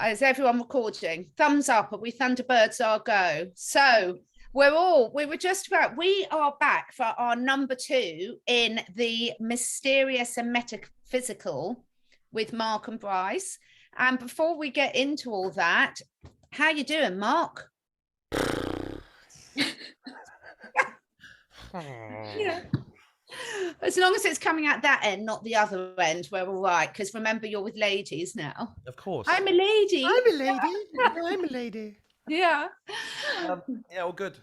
Is everyone recording? Thumbs up. Are we Thunderbirds are go? So we are back for our number 2 in the mysterious and metaphysical with Mark and Brice. And before we get into all that, how you doing, Mark? Yeah. As long as it's coming out that end, not the other end, we're all right. Because remember, you're with ladies now. Of course. I'm a lady. I'm a lady. I'm a lady. Yeah. Yeah, all good.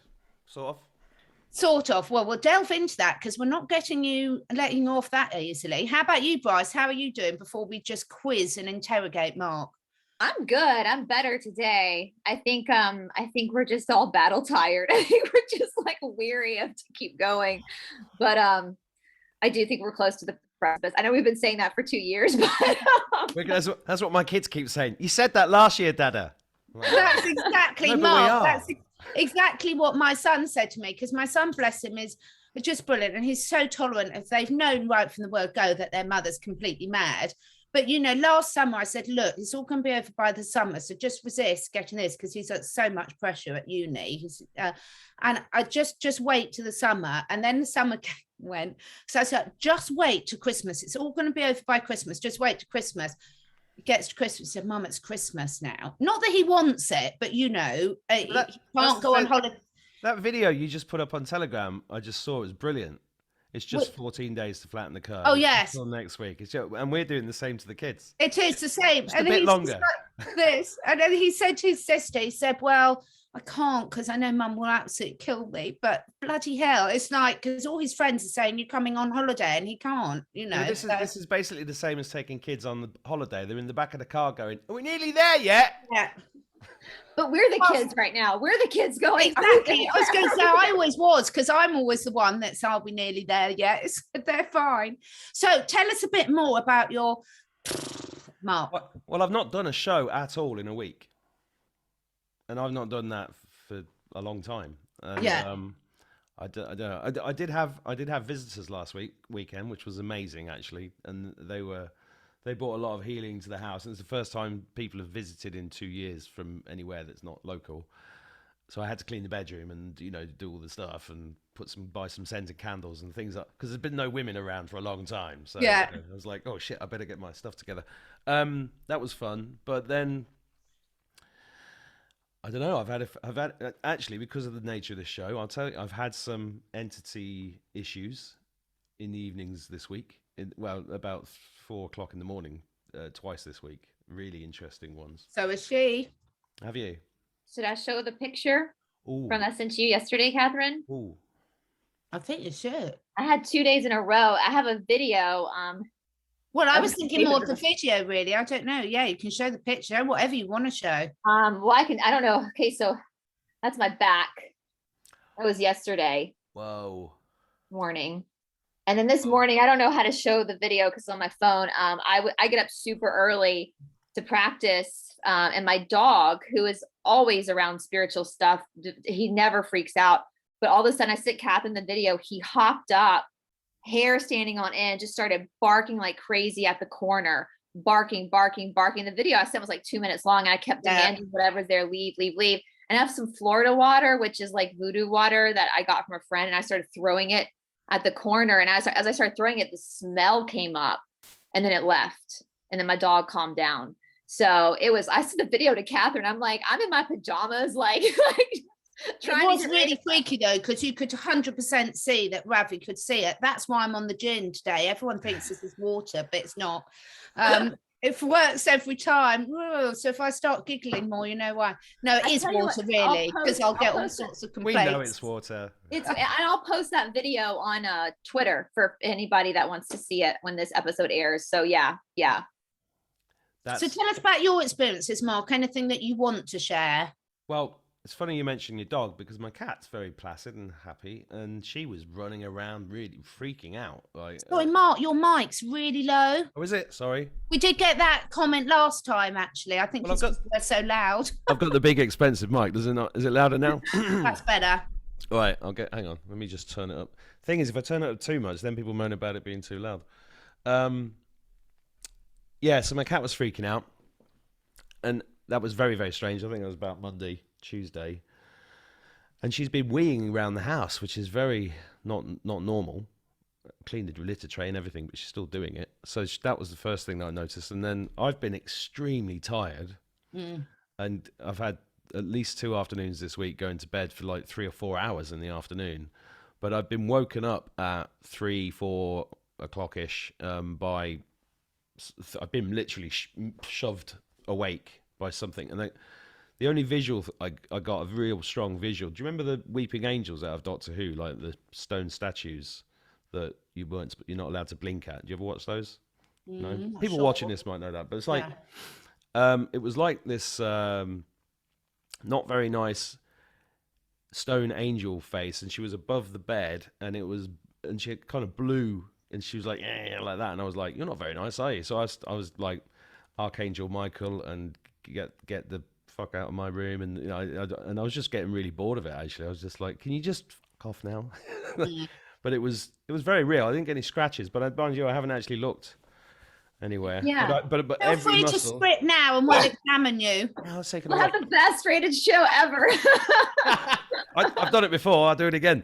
Sort of. Well, we'll delve into that because we're not letting you off that easily. How about you, Brice? How are you doing before we just quiz and interrogate Mark? I'm good. I'm better today. I think we're just all battle tired. I think we're just like weary of to keep going. But I do think we're close to the precipice. I know we've been saying that for 2 years, but that's what my kids keep saying. You said that last year, Dada. That's exactly Mark. That's exactly what my son said to me, because my son, bless him, is just brilliant, and he's so tolerant. If they've known right from the word go that their mother's completely mad. But, you know, last summer I said, look, it's all going to be over by the summer. So just resist getting this, because he's got so much pressure at uni. And I just wait to the summer. And then the summer went. So I said, just wait to Christmas. It's all going to be over by Christmas. Just wait to Christmas. It gets to Christmas. He said, Mum, it's Christmas now. Not that he wants it, but, you know, he can't go on holiday. That video you just put up on Telegram, I just saw, it was brilliant. It's just 14 days to flatten the curve. Oh, yes. Until next week. And we're doing the same to the kids. It is the same. Just a bit longer. Like this. And then he said to his sister, he said, well, I can't because I know Mum will absolutely kill me. But bloody hell, it's like, because all his friends are saying you're coming on holiday and he can't, you know. Yeah, this is basically the same as taking kids on the holiday. They're in the back of the car going, are we nearly there yet? Yeah. But we're the kids right now. We're the kids going. Exactly. I was going to say, I always was, because I'm always the one that's, are we nearly there yet? They're fine. So tell us a bit more about your Mark. Well, I've not done a show at all in a week. And I've not done that for a long time. And, yeah. I don't know. I did have visitors last weekend, which was amazing actually, and they brought a lot of healing to the house, and it's the first time people have visited in 2 years from anywhere that's not local. So I had to clean the bedroom and, you know, do all the stuff and buy some scented candles and things like, because there's been no women around for a long time. So yeah. I was like, oh shit, I better get my stuff together. That was fun, but then I don't know. I've had actually, because of the nature of the show, I'll tell you, I've had some entity issues in the evenings this week. About 4 o'clock in the morning, twice this week. Really interesting ones. So is she. Have you? Should I show the picture Ooh. from I sent to you yesterday, Catherine? Ooh. I think you should. I had 2 days in a row. I have a video. Well, I was thinking more of the video, really. I don't know. Yeah, you can show the picture, whatever you want to show. Well, I don't know. Okay, so that's my back. That was yesterday. Whoa. Morning. And then this morning, I don't know how to show the video because on my phone, I get up super early to practice. And my dog, who is always around spiritual stuff, he never freaks out. But all of a sudden I sit Kath in the video, he hopped up, hair standing on end, just started barking like crazy at the corner, barking. The video I sent was like 2 minutes long. And I kept demanding whatever's there, leave. And I have some Florida water, which is like voodoo water that I got from a friend. And I started throwing it at the corner. And as I started throwing it, the smell came up and then it left. And then my dog calmed down. So I sent the video to Catherine. I'm like, I'm in my pajamas, like trying. It was really freaky though, because you could 100% see that Ravi could see it. That's why I'm on the gin today. Everyone thinks this is water, but it's not. It works every time. So if I start giggling more, you know why. No, it is water, really, because I'll get all sorts of complaints. We know it's water. And I'll post that video on Twitter for anybody that wants to see it when this episode airs. So yeah. So tell us about your experiences, Mark. Anything that you want to share? Well, it's funny you mention your dog, because my cat's very placid and happy, and she was running around really freaking out. Like, sorry, Mark, your mic's really low. Oh, is it? Sorry. We did get that comment last time, actually. I think because we're so loud. I've got the big expensive mic. Does it not? Is it louder now? That's better. All right, hang on. Let me just turn it up. Thing is, if I turn it up too much, then people moan about it being too loud. Yeah, so my cat was freaking out, and that was very, very strange. I think it was about Monday, Tuesday. And she's been weeing around the house, which is very not normal. Cleaned the litter tray and everything, but she's still doing it. So that was the first thing that I noticed. And then I've been extremely tired. And I've had at least 2 afternoons this week going to bed for like 3 or 4 hours in the afternoon. But I've been woken up at 3-4 o'clock-ish I've been literally shoved awake by something. And the only visual I got, a real strong visual. Do you remember the weeping angels out of Doctor Who, like the stone statues that you're not allowed to blink at? Do you ever watch those? No. People watching this might know that, but it's like it was like this not very nice stone angel face, and she was above the bed, and she kind of blew, and she was like like that, and I was like, "You're not very nice, are you?" So I was like, Archangel Michael, and get the fuck out of my room, and you know, and I was just getting really bored of it. Actually, I was just like, "Can you just fuck off now?" But it was very real. I didn't get any scratches, but mind you, I haven't actually looked anywhere. Yeah. But Feel every free muscle. to split now, and we'll examine you. I was taking We'll have the best rated show ever. I've done it before. I'll do it again.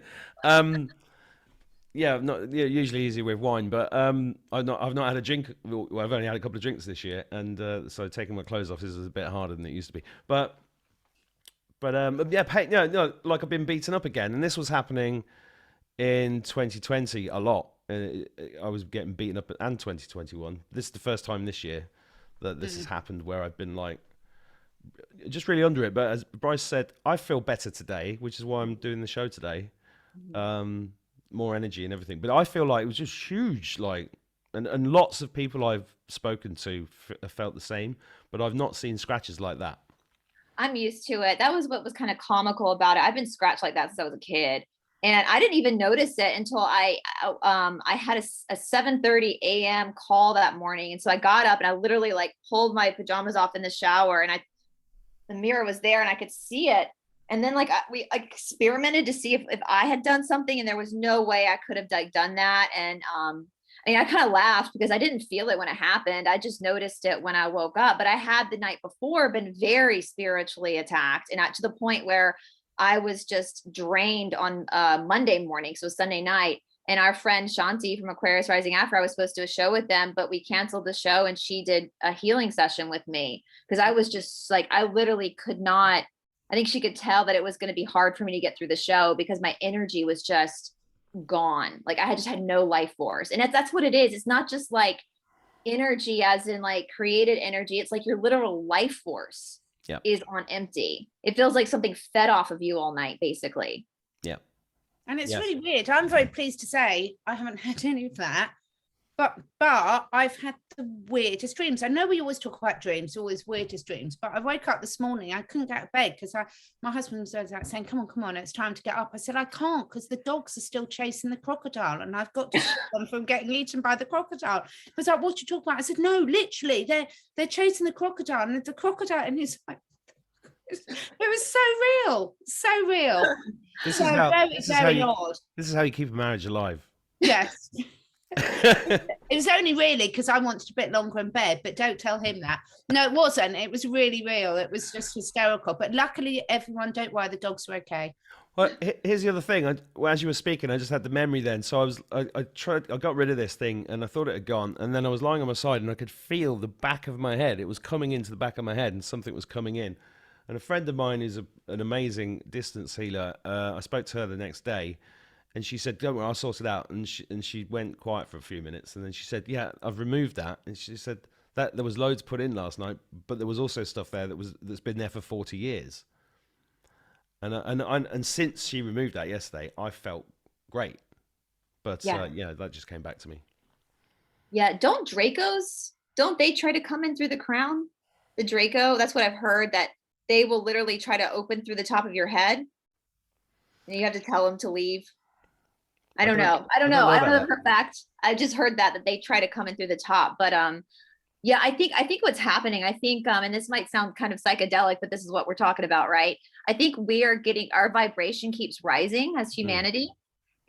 Usually easy with wine, but I've not had a drink. Well, I've only had a couple of drinks this year, and so taking my clothes off is a bit harder than it used to be. But like I've been beaten up again, and this was happening in 2020 a lot. I was getting beaten up, and 2021. This is the first time this year that this has happened, where I've been like just really under it. But as Brice said, I feel better today, which is why I'm doing the show today. More energy and everything. But I feel like it was just huge, like, and lots of people I've spoken to felt the same, but I've not seen scratches like that. I'm used to it. That was what was kind of comical about it. I've been scratched like that since I was a kid. And I didn't even notice it until I had a 7:30 a.m. call that morning. And so I got up and I literally like pulled my pajamas off in the shower, and the mirror was there and I could see it. And then we experimented to see if I had done something, and there was no way I could have done that. And I kind of laughed because I didn't feel it when it happened. I just noticed it when I woke up. But I had the night before been very spiritually attacked, and to the point where I was just drained on Monday morning. So Sunday night. And our friend Shanti from Aquarius Rising After, I was supposed to do a show with them, but we canceled the show, and she did a healing session with me because I was just like, I literally could not. I think she could tell that it was going to be hard for me to get through the show because my energy was just gone. Like I just had no life force. And that's what it is. It's not just like energy as in like created energy. It's like your literal life force is on empty. It feels like something fed off of you all night, basically. Yeah. And it's really weird. I'm very pleased to say I haven't had any of that. But I've had the weirdest dreams. I know we always talk about dreams, always weirdest dreams. But I woke up this morning, I couldn't get out of bed because my husband was saying, come on, it's time to get up. I said, I can't because the dogs are still chasing the crocodile and I've got to stop them from getting eaten by the crocodile. He was like, what you talking about? I said, no, literally, they're chasing the crocodile, and the crocodile, and he's like, it was so real. This so is how, very odd. This is how you keep a marriage alive. Yes. It was only really because I wanted a bit longer in bed, but don't tell him that. No, it wasn't. It was really real. It was just hysterical. But luckily, everyone, don't worry, the dogs were okay. Well, here's the other thing. As you were speaking, I just had the memory then. So I got rid of this thing, and I thought it had gone. And then I was lying on my side, and I could feel the back of my head. It was coming into the back of my head, and something was coming in. And a friend of mine is an amazing distance healer. I spoke to her the next day. And she said, don't worry, I'll sort it out. And she went quiet for a few minutes. And then she said, yeah, I've removed that. And she said that there was loads put in last night, but there was also stuff there that's been there for 40 years. And since she removed that yesterday, I felt great. But that just came back to me. Yeah, don't they try to come in through the crown? The Draco, that's what I've heard, that they will literally try to open through the top of your head. And you have to tell them to leave. I don't know. I don't know for a fact. I just heard that they try to come in through the top. But yeah, I think what's happening, and this might sound kind of psychedelic, but this is what we're talking about, right? I think we are getting, our vibration keeps rising as humanity.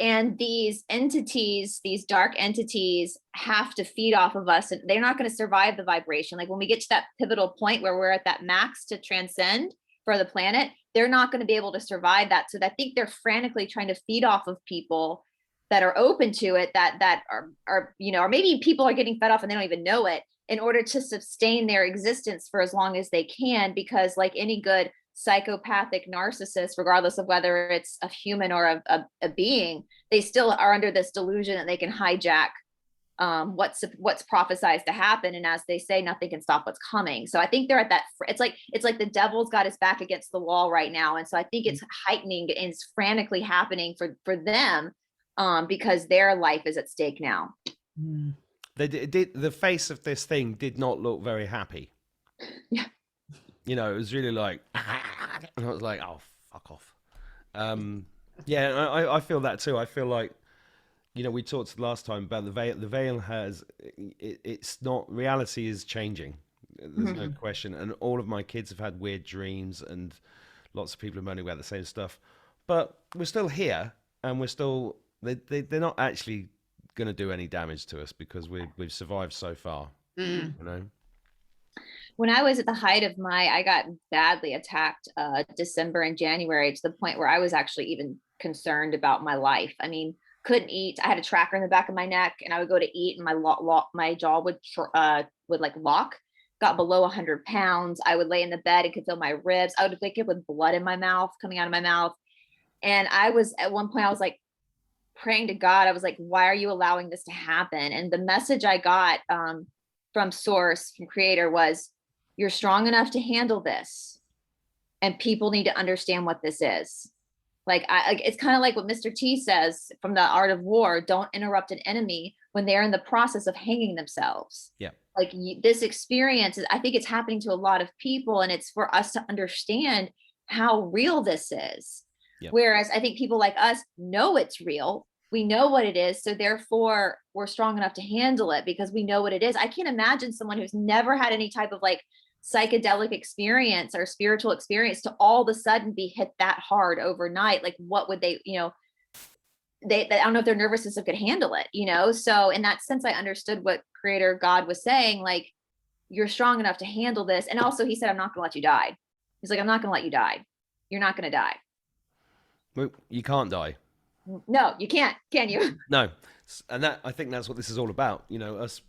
And these entities, these dark entities, have to feed off of us, and they're not going to survive the vibration. Like when we get to that pivotal point where we're at that max to transcend for the planet, they're not going to be able to survive that. So I think they're frantically trying to feed off of people that are open to it, that are, you know, or maybe people are getting fed off and they don't even know it, in order to sustain their existence for as long as they can. Because like any good psychopathic narcissist, regardless of whether it's a human or a being, they still are under this delusion that they can hijack what's prophesized to happen. And as they say, nothing can stop what's coming. So I think they're at that, it's like the devil's got his back against the wall right now. And so I think it's heightening and it's frantically happening for them, because their life is at stake now. The face of this thing did not look very happy. Yeah. You know, it was really like, and I was like, oh, fuck off. Yeah, I feel that too. I feel like, you know, we talked last time about the veil. The veil has, it's not, reality is changing. There's no question. And all of my kids have had weird dreams, and lots of people are moaning about the same stuff. But we're still here, and we're still, they're not actually going to do any damage to us because we've survived so far, you know? When I was at the height of I got badly attacked December and January, to the point where I was actually even concerned about my life. I mean, couldn't eat. I had a tracker in the back of my neck, and I would go to eat, and my jaw would like lock. Got below 100 pounds. I would lay in the bed and could feel my ribs. I would wake up with blood in my mouth, coming out of my mouth. And I was, at one point, I was like praying to God. I was like, why are you allowing this to happen? And the message I got from Source, from Creator, was, you're strong enough to handle this, and people need to understand what this is. Like, it's kind of like what Mr. T says from The Art of War: don't interrupt an enemy when they're in the process of hanging themselves. Yeah. Like this experience, I think it's happening to a lot of people, and it's for us to understand how real this is. Yep. Whereas I think people like us know it's real. We know what it is. So therefore we're strong enough to handle it because we know what it is. I can't imagine someone who's never had any type of like psychedelic experience or spiritual experience to all of a sudden be hit that hard overnight. Like, what would they, you know, I don't know if their nervous system could handle it, you know? So in that sense, I understood what Creator God was saying, like, you're strong enough to handle this. And also he said, I'm not gonna let you die. He's like, I'm not gonna let you die. You're not gonna die. Well, you can't die. No, you can't, can you? No. And that, I think that's what this is all about. You know, us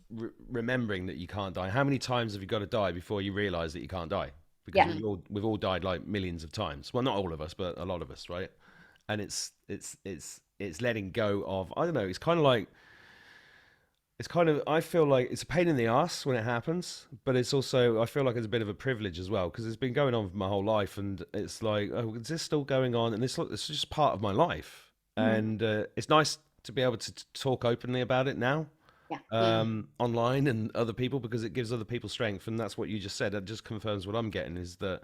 remembering that you can't die. How many times have you got to die before you realize that you can't die? Because we've all died like millions of times. Well, not all of us, but a lot of us, right? And it's letting go of, I don't know, it's kind of, I feel like it's a pain in the ass when it happens, but it's also, I feel like it's a bit of a privilege as well, because it's been going on for my whole life, and it's like, oh, is this still going on? And it's just part of my life. And it's nice to be able to talk openly about it now, online and other people, because it gives other people strength. And that's what you just said. That just confirms what I'm getting, is that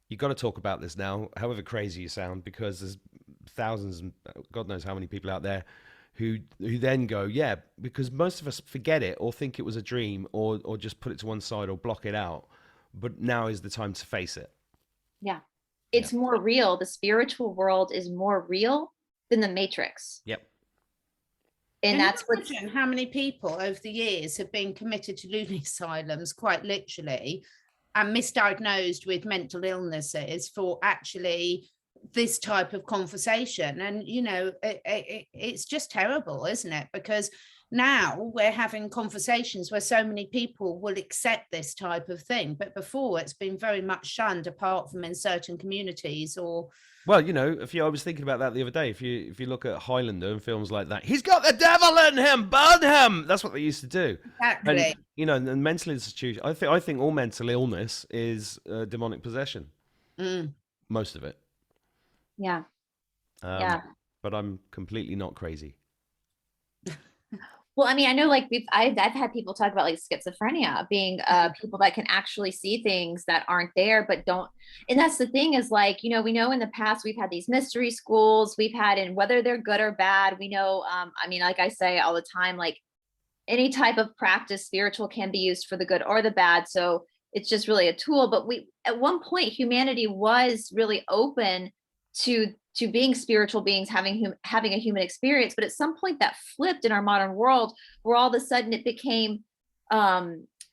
you got to talk about this now, however crazy you sound, because there's thousands and God knows how many people out there who then go, yeah, because most of us forget it or think it was a dream or just put it to one side or block it out. But now is the time to face it. Yeah. It's more real. The spiritual world is more real than the Matrix. Yep. And that's what, how many people over the years have been committed to lunatic asylums, quite literally, and misdiagnosed with mental illnesses for actually this type of conversation. And, you know, it's just terrible, isn't it? Because now we're having conversations where so many people will accept this type of thing. But before, it's been very much shunned, apart from in certain communities or... Well, you know, I was thinking about that the other day. If you look at Highlander and films like that, he's got the devil in him, burn him. That's what they used to do. Exactly. And, you know, and mental institution. I think all mental illness is demonic possession. Most of it. Yeah. But I'm completely not crazy. Well, I mean, I know, like I've had people talk about like schizophrenia being people that can actually see things that aren't there, but don't. And that's the thing, is like, you know, we know in the past we've had these mystery schools, we've had, and whether they're good or bad, we know, I mean, like I say all the time, like any type of practice, spiritual, can be used for the good or the bad. So it's just really a tool. But at one point, humanity was really open to to being spiritual beings, having a human experience. But at some point that flipped in our modern world, where all of a sudden it became,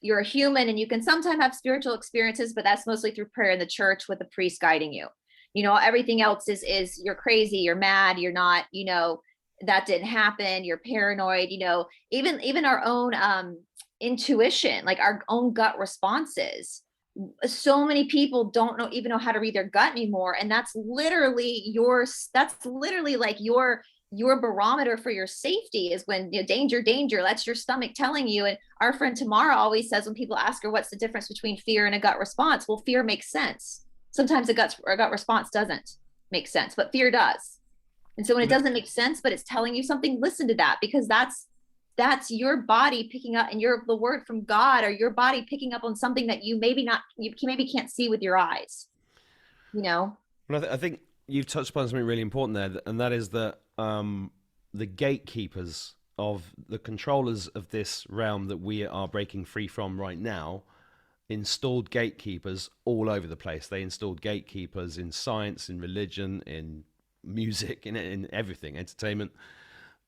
you're a human and you can sometimes have spiritual experiences, but that's mostly through prayer in the church with the priest guiding you. You know, everything else is you're crazy, you're mad, you're not, you know, that didn't happen, you're paranoid, you know, even our own intuition, like our own gut responses. So many people don't even know how to read their gut anymore. And that's literally like your barometer for your safety, is when, you know, danger, that's your stomach telling you. And our friend Tamara always says, when people ask her what's the difference between fear and a gut response, well, fear makes sense. Sometimes a gut response doesn't make sense, but fear does. And so when it doesn't make sense, but it's telling you something, listen to that, because that's your body picking up, and the word from God, or your body picking up on something that you maybe can't see with your eyes, you know? Well, I think you've touched upon something really important there, and that is that the gatekeepers of the controllers of this realm that we are breaking free from right now installed gatekeepers all over the place. They installed gatekeepers in science, in religion, in music, in everything, entertainment,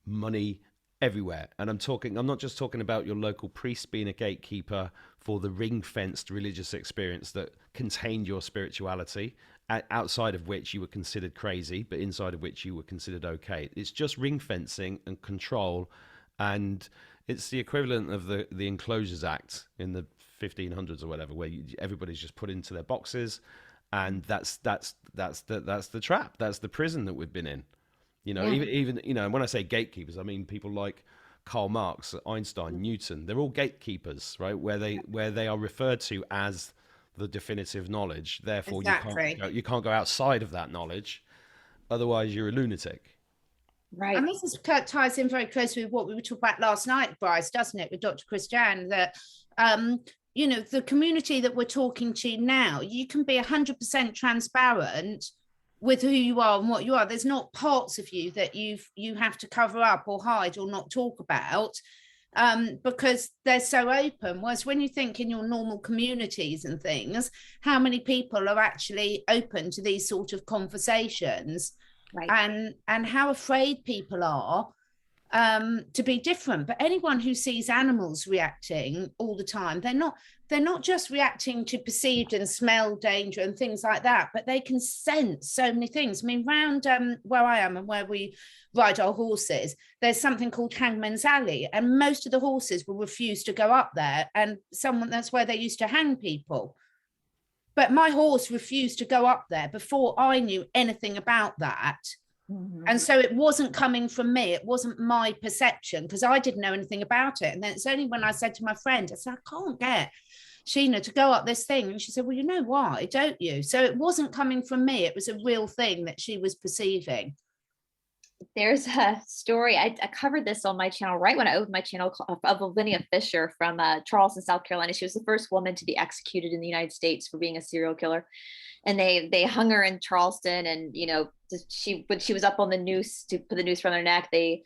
money, everywhere. And I'm not just talking about your local priest being a gatekeeper for the ring-fenced religious experience that contained your spirituality, outside of which you were considered crazy, but inside of which you were considered okay. It's just ring-fencing and control, and it's the equivalent of the Enclosures Act in the 1500s or whatever, where everybody's just put into their boxes, and that's the trap, that's the prison that we've been in. You know, yeah. even you know, when I say gatekeepers, I mean people like Karl Marx, Einstein, Newton. They're all gatekeepers, right? Where they are referred to as the definitive knowledge. Therefore, exactly. you can't go outside of that knowledge, otherwise you're a lunatic. Right. And this ties in very closely with what we were talking about last night, Brice, doesn't it, with Dr. Christiane, that you know, the community that we're talking to now, you can be 100% transparent with who you are and what you are. There's not parts of you that you have to cover up or hide or not talk about, because they're so open. Whereas when you think in your normal communities and things, how many people are actually open to these sort of conversations, right? And how afraid people are to be different. But anyone who sees animals reacting all the time, they're not just reacting to perceived and smell danger and things like that, but they can sense so many things. I mean, round where I am and where we ride our horses, there's something called Hangman's Alley, and most of the horses will refuse to go up there. And that's where they used to hang people. But my horse refused to go up there before I knew anything about that. Mm-hmm. And so it wasn't coming from me. It wasn't my perception, because I didn't know anything about it. And then it's only when I said to my friend, I said, I can't get Sheena to go up this thing. And she said, well, you know why, don't you? So it wasn't coming from me. It was a real thing that she was perceiving. There's a story, I covered this on my channel right when I opened my channel, of Lavinia Fisher from Charleston, South Carolina. She was the first woman to be executed in the United States for being a serial killer. And they hung her in Charleston, and, you know, when she was up on the noose to put the noose around her neck, they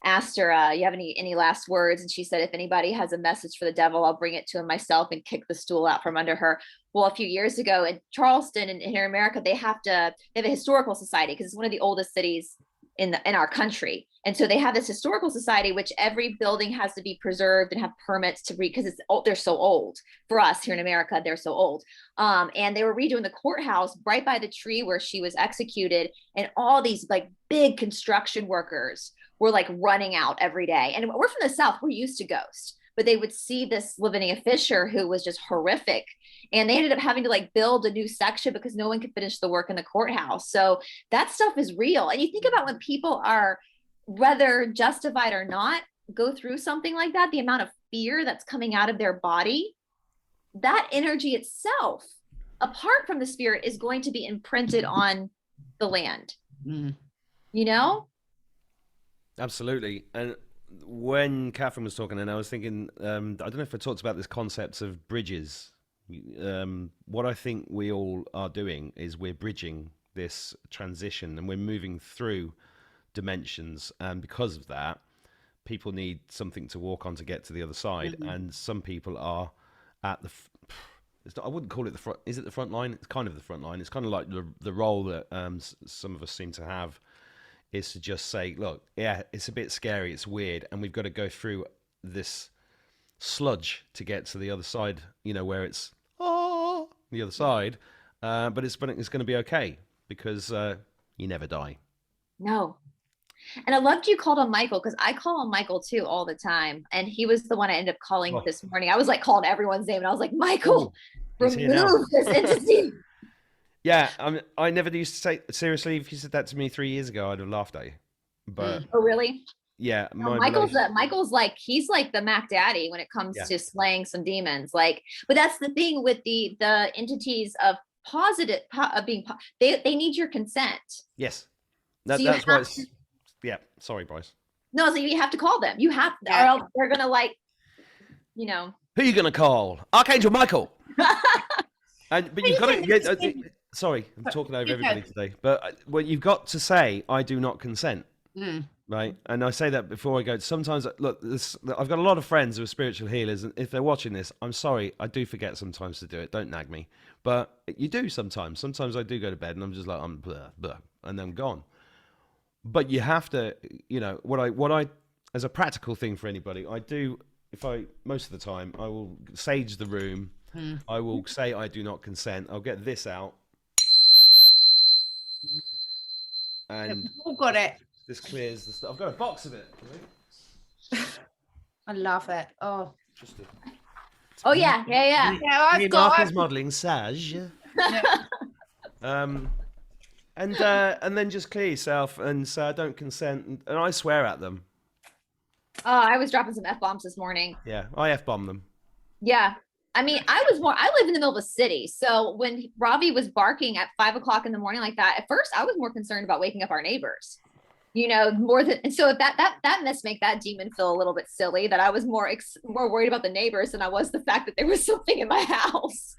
asked her, you have any last words? And she said, if anybody has a message for the devil, I'll bring it to him myself, and kick the stool out from under her. Well, a few years ago in Charleston and here in America, they have a historical society, because it's one of the oldest cities in our country. And so they have this historical society, which every building has to be preserved and have permits to read, because they're so old. For us here in America, they're so old. And they were redoing the courthouse right by the tree where she was executed. And all these like big construction workers were like running out every day. And we're from the South, we're used to ghosts, but they would see this Lavinia Fisher, who was just horrific. And they ended up having to like build a new section because no one could finish the work in the courthouse. So that stuff is real. And you think about when people are, whether justified or not, go through something like that, the amount of fear that's coming out of their body, that energy itself, apart from the spirit, is going to be imprinted on the land. You know? Absolutely. And when Catherine was talking, and I was thinking, I don't know if I talked about this concept of bridges. What I think we all are doing is we're bridging this transition, and we're moving through dimensions. And because of that, people need something to walk on to get to the other side. Mm-hmm. And some people are at It's not, I wouldn't call it the front. Is it the front line? It's kind of the front line. It's kind of like the role that some of us seem to have, is to just say, look, yeah, it's a bit scary, it's weird, and we've got to go through this sludge to get to the other side, you know, where it's the other side, but it's going to be okay, because you never die. No. And I loved you called him Michael, because I call him Michael too all the time, and he was the one I ended up calling this morning. I was like calling everyone's name, and I was like, Michael, remove this entity. Yeah, I never used to say, seriously, if you said that to me 3 years ago, I'd have laughed at you. But oh, really? Yeah, no, Michael's like, he's like the Mac Daddy when it comes to slaying some demons. Like, but that's the thing with the entities of they need your consent. Yes, that's why it's. Yeah, sorry, Brice. No, so you have to call them. You have, or else they're gonna, like, you know. Who are you gonna call? Archangel Michael. But you've got to. Sorry, I'm talking over everybody today. But well, you've got to say, I do not consent. Right, and I say that before I go. Sometimes, look, I've got a lot of friends who are spiritual healers, and if they're watching this, I'm sorry, I do forget sometimes to do it. Don't nag me, but you do sometimes. Sometimes I do go to bed and I'm just like, I'm blah, blah, and then I'm gone. But you have to, you know, what I, as a practical thing for anybody, I do. Most of the time, I will sage the room. I will say I do not consent. I'll get this out, and we've got it. This clears the stuff. I've got a box of it. I love it. Oh. Yeah. I've got Marcus modelling Sage. And then just clear yourself and say I don't consent, and I swear at them. Oh, I was dropping some F-bombs this morning. Yeah, I F-bombed them. Yeah. I mean, I live in the middle of a city. So when Ravi was barking at 5 o'clock in the morning like that, at first I was more concerned about waking up our neighbors. You know, more than, and so that must make that demon feel a little bit silly, that I was more worried about the neighbors than I was the fact that there was something in my house.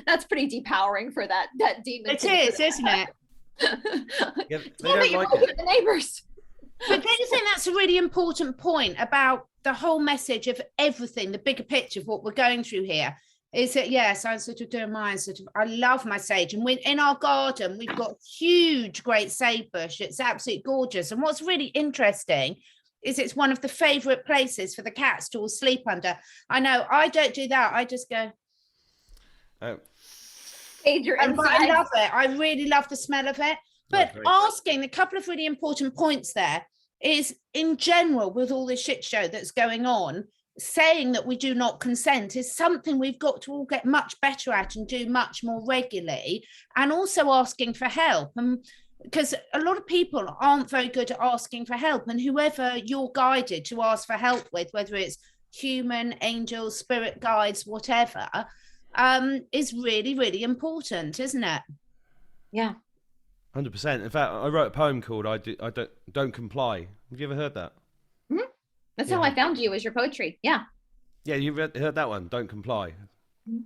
That's pretty depowering for that demon. It is, isn't it? Yeah, they don't like it. The neighbors. But don't you think that's a really important point about the whole message of everything, the bigger picture of what we're going through here? Is that, yes, I'm sort of doing mine. I love my sage, and in our garden we've got huge, great sage bush. It's absolutely gorgeous. And what's really interesting is it's one of the favourite places for the cats to all sleep under. I know I don't do that. I just go. Oh. I love it. I really love the smell of it. But asking a couple of really important points there is, in general, with all this shit show that's going on, saying that we do not consent is something we've got to all get much better at and do much more regularly, and also asking for help. Because a lot of people aren't very good at asking for help, and whoever you're guided to ask for help with, whether it's human, angels, spirit guides, whatever, is really, really important, isn't it? Yeah. 100%. In fact, I wrote a poem called "I Don't Comply." Have you ever heard that? That's how I found you, as your poetry. Yeah. Yeah, you heard that one? Don't comply.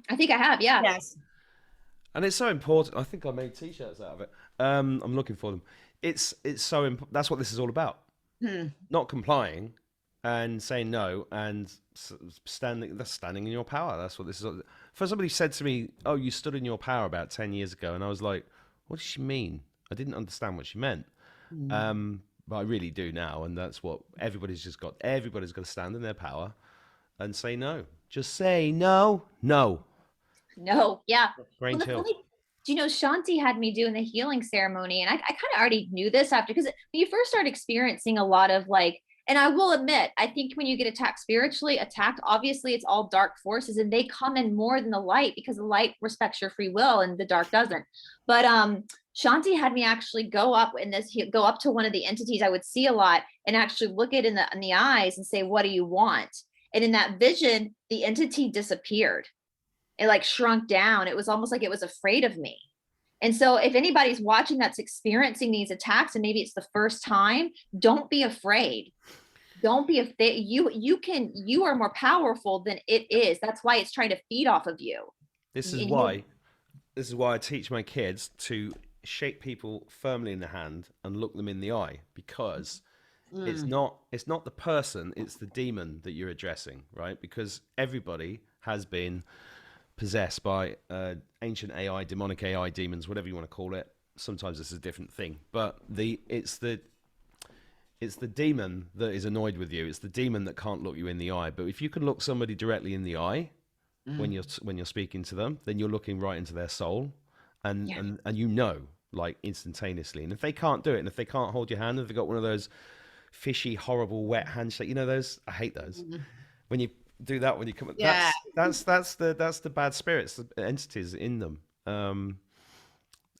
I think I have. Yeah. Yes. And it's so important. I think I made T-shirts out of it. I'm looking for them. It's so important. That's what this is all about. Not complying and saying no and standing in your power. That's what this is. For somebody said to me, "Oh, you stood in your power about 10 years ago," and I was like, "What does she mean?" I didn't understand what she meant. But I really do now, and that's what everybody's got to stand in their power and say no. Just say no. Yeah. Grange Hill. Do you know, Shanti had me doing the healing ceremony, and I kind of already knew this after, because when you first start experiencing a lot of, like, and I will admit, I think when you get attacked, obviously it's all dark forces, and they come in more than the light, because the light respects your free will and the dark doesn't. But Shanti had me actually go up to one of the entities I would see a lot and actually look it in the eyes and say, "What do you want?" And in that vision, the entity disappeared. It like shrunk down. It was almost like it was afraid of me. And so if anybody's watching that's experiencing these attacks, and maybe it's the first time, don't be afraid. Don't be afraid. You are more powerful than it is. That's why it's trying to feed off of you. This is why I teach my kids to shake people firmly in the hand and look them in the eye, because it's not the person, it's the demon that you're addressing, right? Because everybody has been possessed by ancient AI, demonic AI, demons, whatever you want to call it. Sometimes it's a different thing, but it's the demon that is annoyed with you. It's the demon that can't look you in the eye. But if you can look somebody directly in the eye when you're speaking to them, then you're looking right into their soul, and you know, like instantaneously. And if they can't do it, and if they can't hold your hand, if they've got one of those fishy, horrible, wet handshake, you know those? I hate those. When you do that, when you come, that's the bad spirits, the entities in them.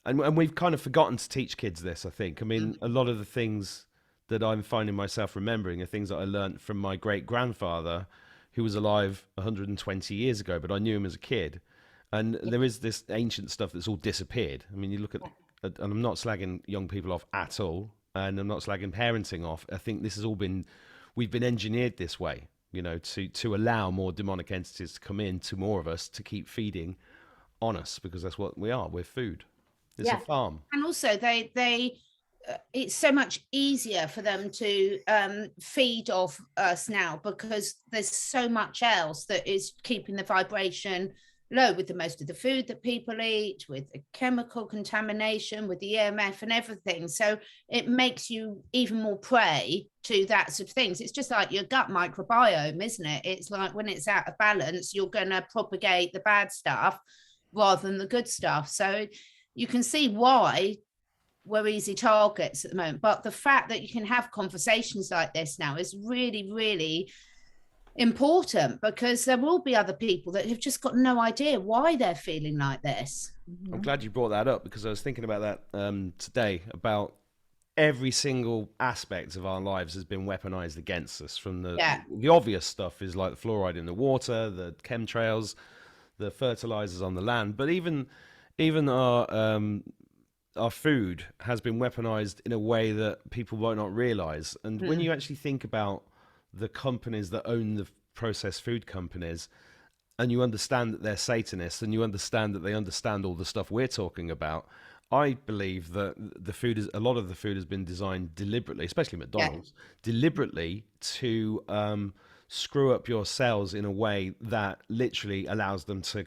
And we've kind of forgotten to teach kids this, I think. I mean, a lot of the things that I'm finding myself remembering are things that I learned from my great-grandfather, who was alive 120 years ago, but I knew him as a kid. And there is this ancient stuff that's all disappeared. I mean, you look at, and I'm not slagging young people off at all, and I'm not slagging parenting off. I think this has all been, we've been engineered this way, you know, to allow more demonic entities to come in to more of us, to keep feeding on us, because that's what we are. We're food. It's a farm. And also they it's so much easier for them to feed off us now, because there's so much else that is keeping the vibration low, with the most of the food that people eat, with the chemical contamination, with the EMF and everything. So it makes you even more prey to that sort of things. It's just like your gut microbiome, isn't it? It's like when it's out of balance, you're going to propagate the bad stuff rather than the good stuff. So you can see why we're easy targets at the moment. But the fact that you can have conversations like this now is really, really important, because there will be other people that have just got no idea why they're feeling like this. I'm glad you brought that up, because I was thinking about that today, about every single aspect of our lives has been weaponized against us. From the obvious stuff is like the fluoride in the water, the chemtrails, the fertilizers on the land, but even our food has been weaponized in a way that people might not realize. And when you actually think about the companies that own the processed food companies, and you understand that they're Satanists, and you understand that they understand all the stuff we're talking about, I believe that a lot of the food has been designed deliberately, especially McDonald's, deliberately to screw up your cells in a way that literally allows them to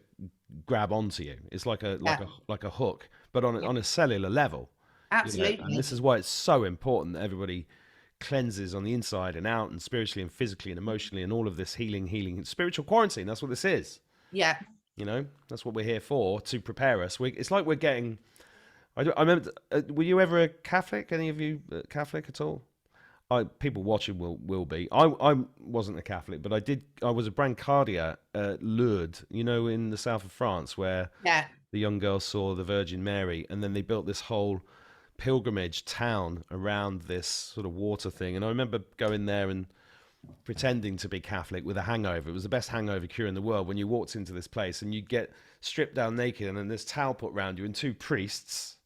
grab onto you. It's like a hook, but on a cellular level. Absolutely. You know? And this is why it's so important that everybody cleanses on the inside and out, and spiritually and physically and emotionally, and all of this healing, spiritual quarantine. That's what this is. Yeah. You know, that's what we're here for, to prepare us. It's like we're getting, I remember, were you ever a Catholic? Any of you Catholic at all? People watching will be. I wasn't a Catholic, but I was a brancardier at Lourdes, you know, in the south of France, where the young girls saw the Virgin Mary, and then they built this whole pilgrimage town around this sort of water thing. And I remember going there and pretending to be Catholic with a hangover. It was the best hangover cure in the world, when you walked into this place and you'd get stripped down naked, and then this towel put around you, and two priests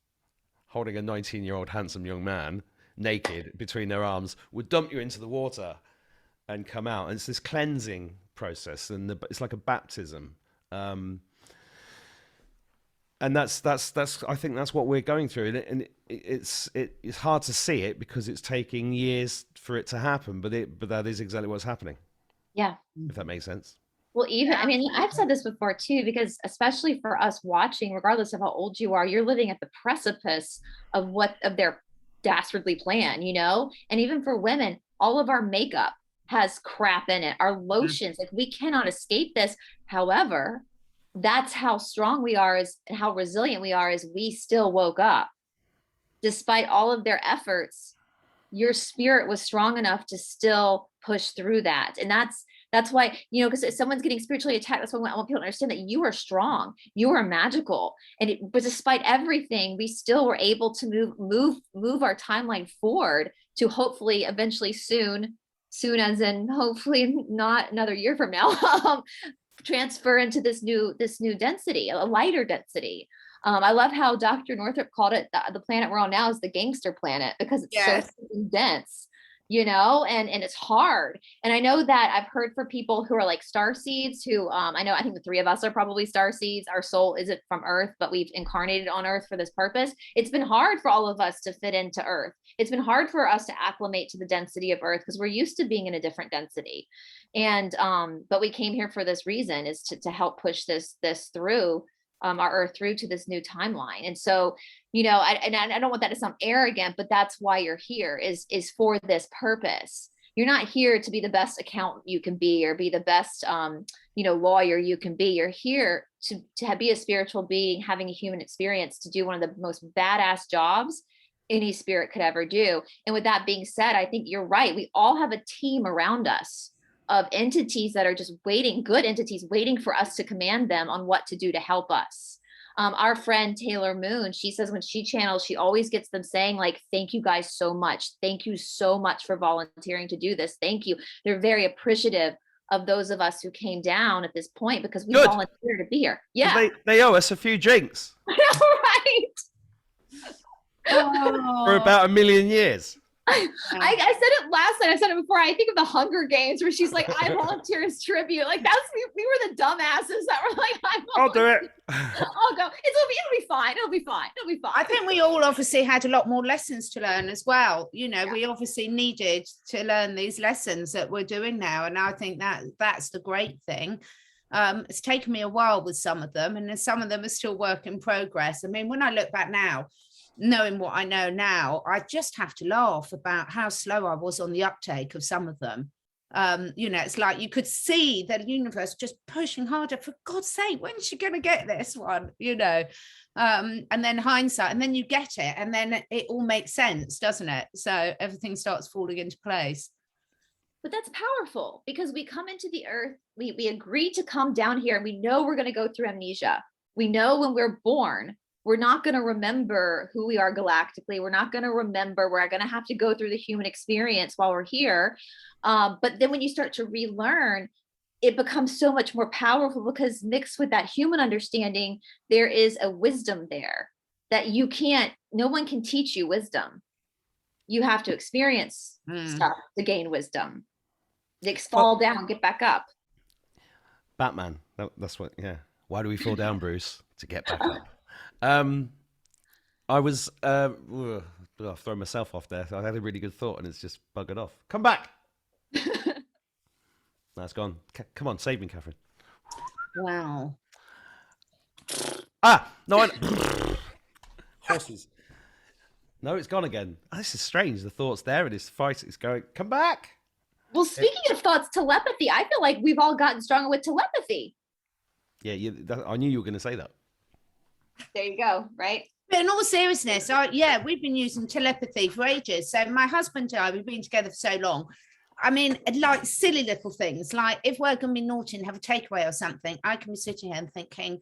holding a 19-year-old handsome young man naked between their arms would dump you into the water and come out. And it's this cleansing process, and it's like a baptism. And that's I think that's what we're going through, and it's hard to see it because it's taking years for it to happen, but that is exactly what's happening. Yeah, if that makes sense. Well, even, I mean, I've said this before too, because especially for us watching, regardless of how old you are, you're living at the precipice of their dastardly plan, you know. And even for women, all of our makeup has crap in it, our lotions, like we cannot escape this. However, that's how strong we are, and how resilient we are, is we still woke up. Despite all of their efforts, your spirit was strong enough to still push through that. And that's why, you know, because if someone's getting spiritually attacked, that's why I want people to understand that you are strong, you are magical. But despite everything, we still were able to move our timeline forward to hopefully eventually soon as in hopefully not another year from now, transfer into this new density, a lighter density. I love how Dr. Northrup called it, the planet we're on now is the gangster planet, because it's so dense and it's hard. And I know that I've heard for people who are like star seeds who, I think the three of us are probably star seeds. Our soul isn't from Earth, but we've incarnated on Earth for this purpose. It's been hard for all of us to fit into Earth. It's been hard for us to acclimate to the density of Earth because we're used to being in a different density. And, but we came here for this reason, is to help push this through our Earth through to this new timeline. And so, I don't want that to sound arrogant, but that's why you're here, is for this purpose. You're not here to be the best accountant you can be, or be the best, lawyer you can be. You're here to be a spiritual being, having a human experience, to do one of the most badass jobs any spirit could ever do. And with that being said, I think you're right. We all have a team around us of entities that are just waiting, good entities waiting for us to command them on what to do to help us. Our friend Taylor Moon, she says when she channels, she always gets them saying like, thank you guys so much. Thank you so much for volunteering to do this. Thank you. They're very appreciative of those of us who came down at this point because we volunteered to be here. Yeah. They owe us a few drinks. Right. For about 1 million years. I said it last night. I said it before. I think of the Hunger Games where she's like, I volunteer as tribute. Like that's we were the dumbasses that were like, I'll do it. I'll go. It'll be fine. It'll be fine. I think we all obviously had a lot more lessons to learn as well. We obviously needed to learn these lessons that we're doing now. And I think that's the great thing. It's taken me a while with some of them, and then some of them are still work in progress. I mean, when I look back now, knowing what I know now, I just have to laugh about how slow I was on the uptake of some of them. It's like you could see the universe just pushing harder. For God's sake, when's she going to get this one? And then hindsight, and then you get it, and then it all makes sense, doesn't it? So everything starts falling into place. But that's powerful because we come into the earth, we agree to come down here, and we know we're going to go through amnesia. We know when we're born, we're not going to remember who we are galactically. We're not going to remember. We're going to have to go through the human experience while we're here. But then when you start to relearn, it becomes so much more powerful because mixed with that human understanding, there is a wisdom there that no one can teach you wisdom. You have to experience stuff to gain wisdom. Fall down, get back up. Batman. That's what, yeah. Why do we fall down, Bruce? To get back up. I was I'll throw myself off there. I had a really good thought and it's just buggered off. Come back. That's gone. Come on, save me, Catherine. Wow. No, horses. No, it's gone again. This is strange. The thought's there and this fight is going. Come back. Well, speaking of thoughts, telepathy. I feel like we've all gotten stronger with telepathy. Yeah, I knew you were going to say that. There you go, right? But in all seriousness, we've been using telepathy for ages. So my husband and I, we've been together for so long. I mean, like silly little things, like if we're going to be naughty and have a takeaway or something, I can be sitting here and thinking,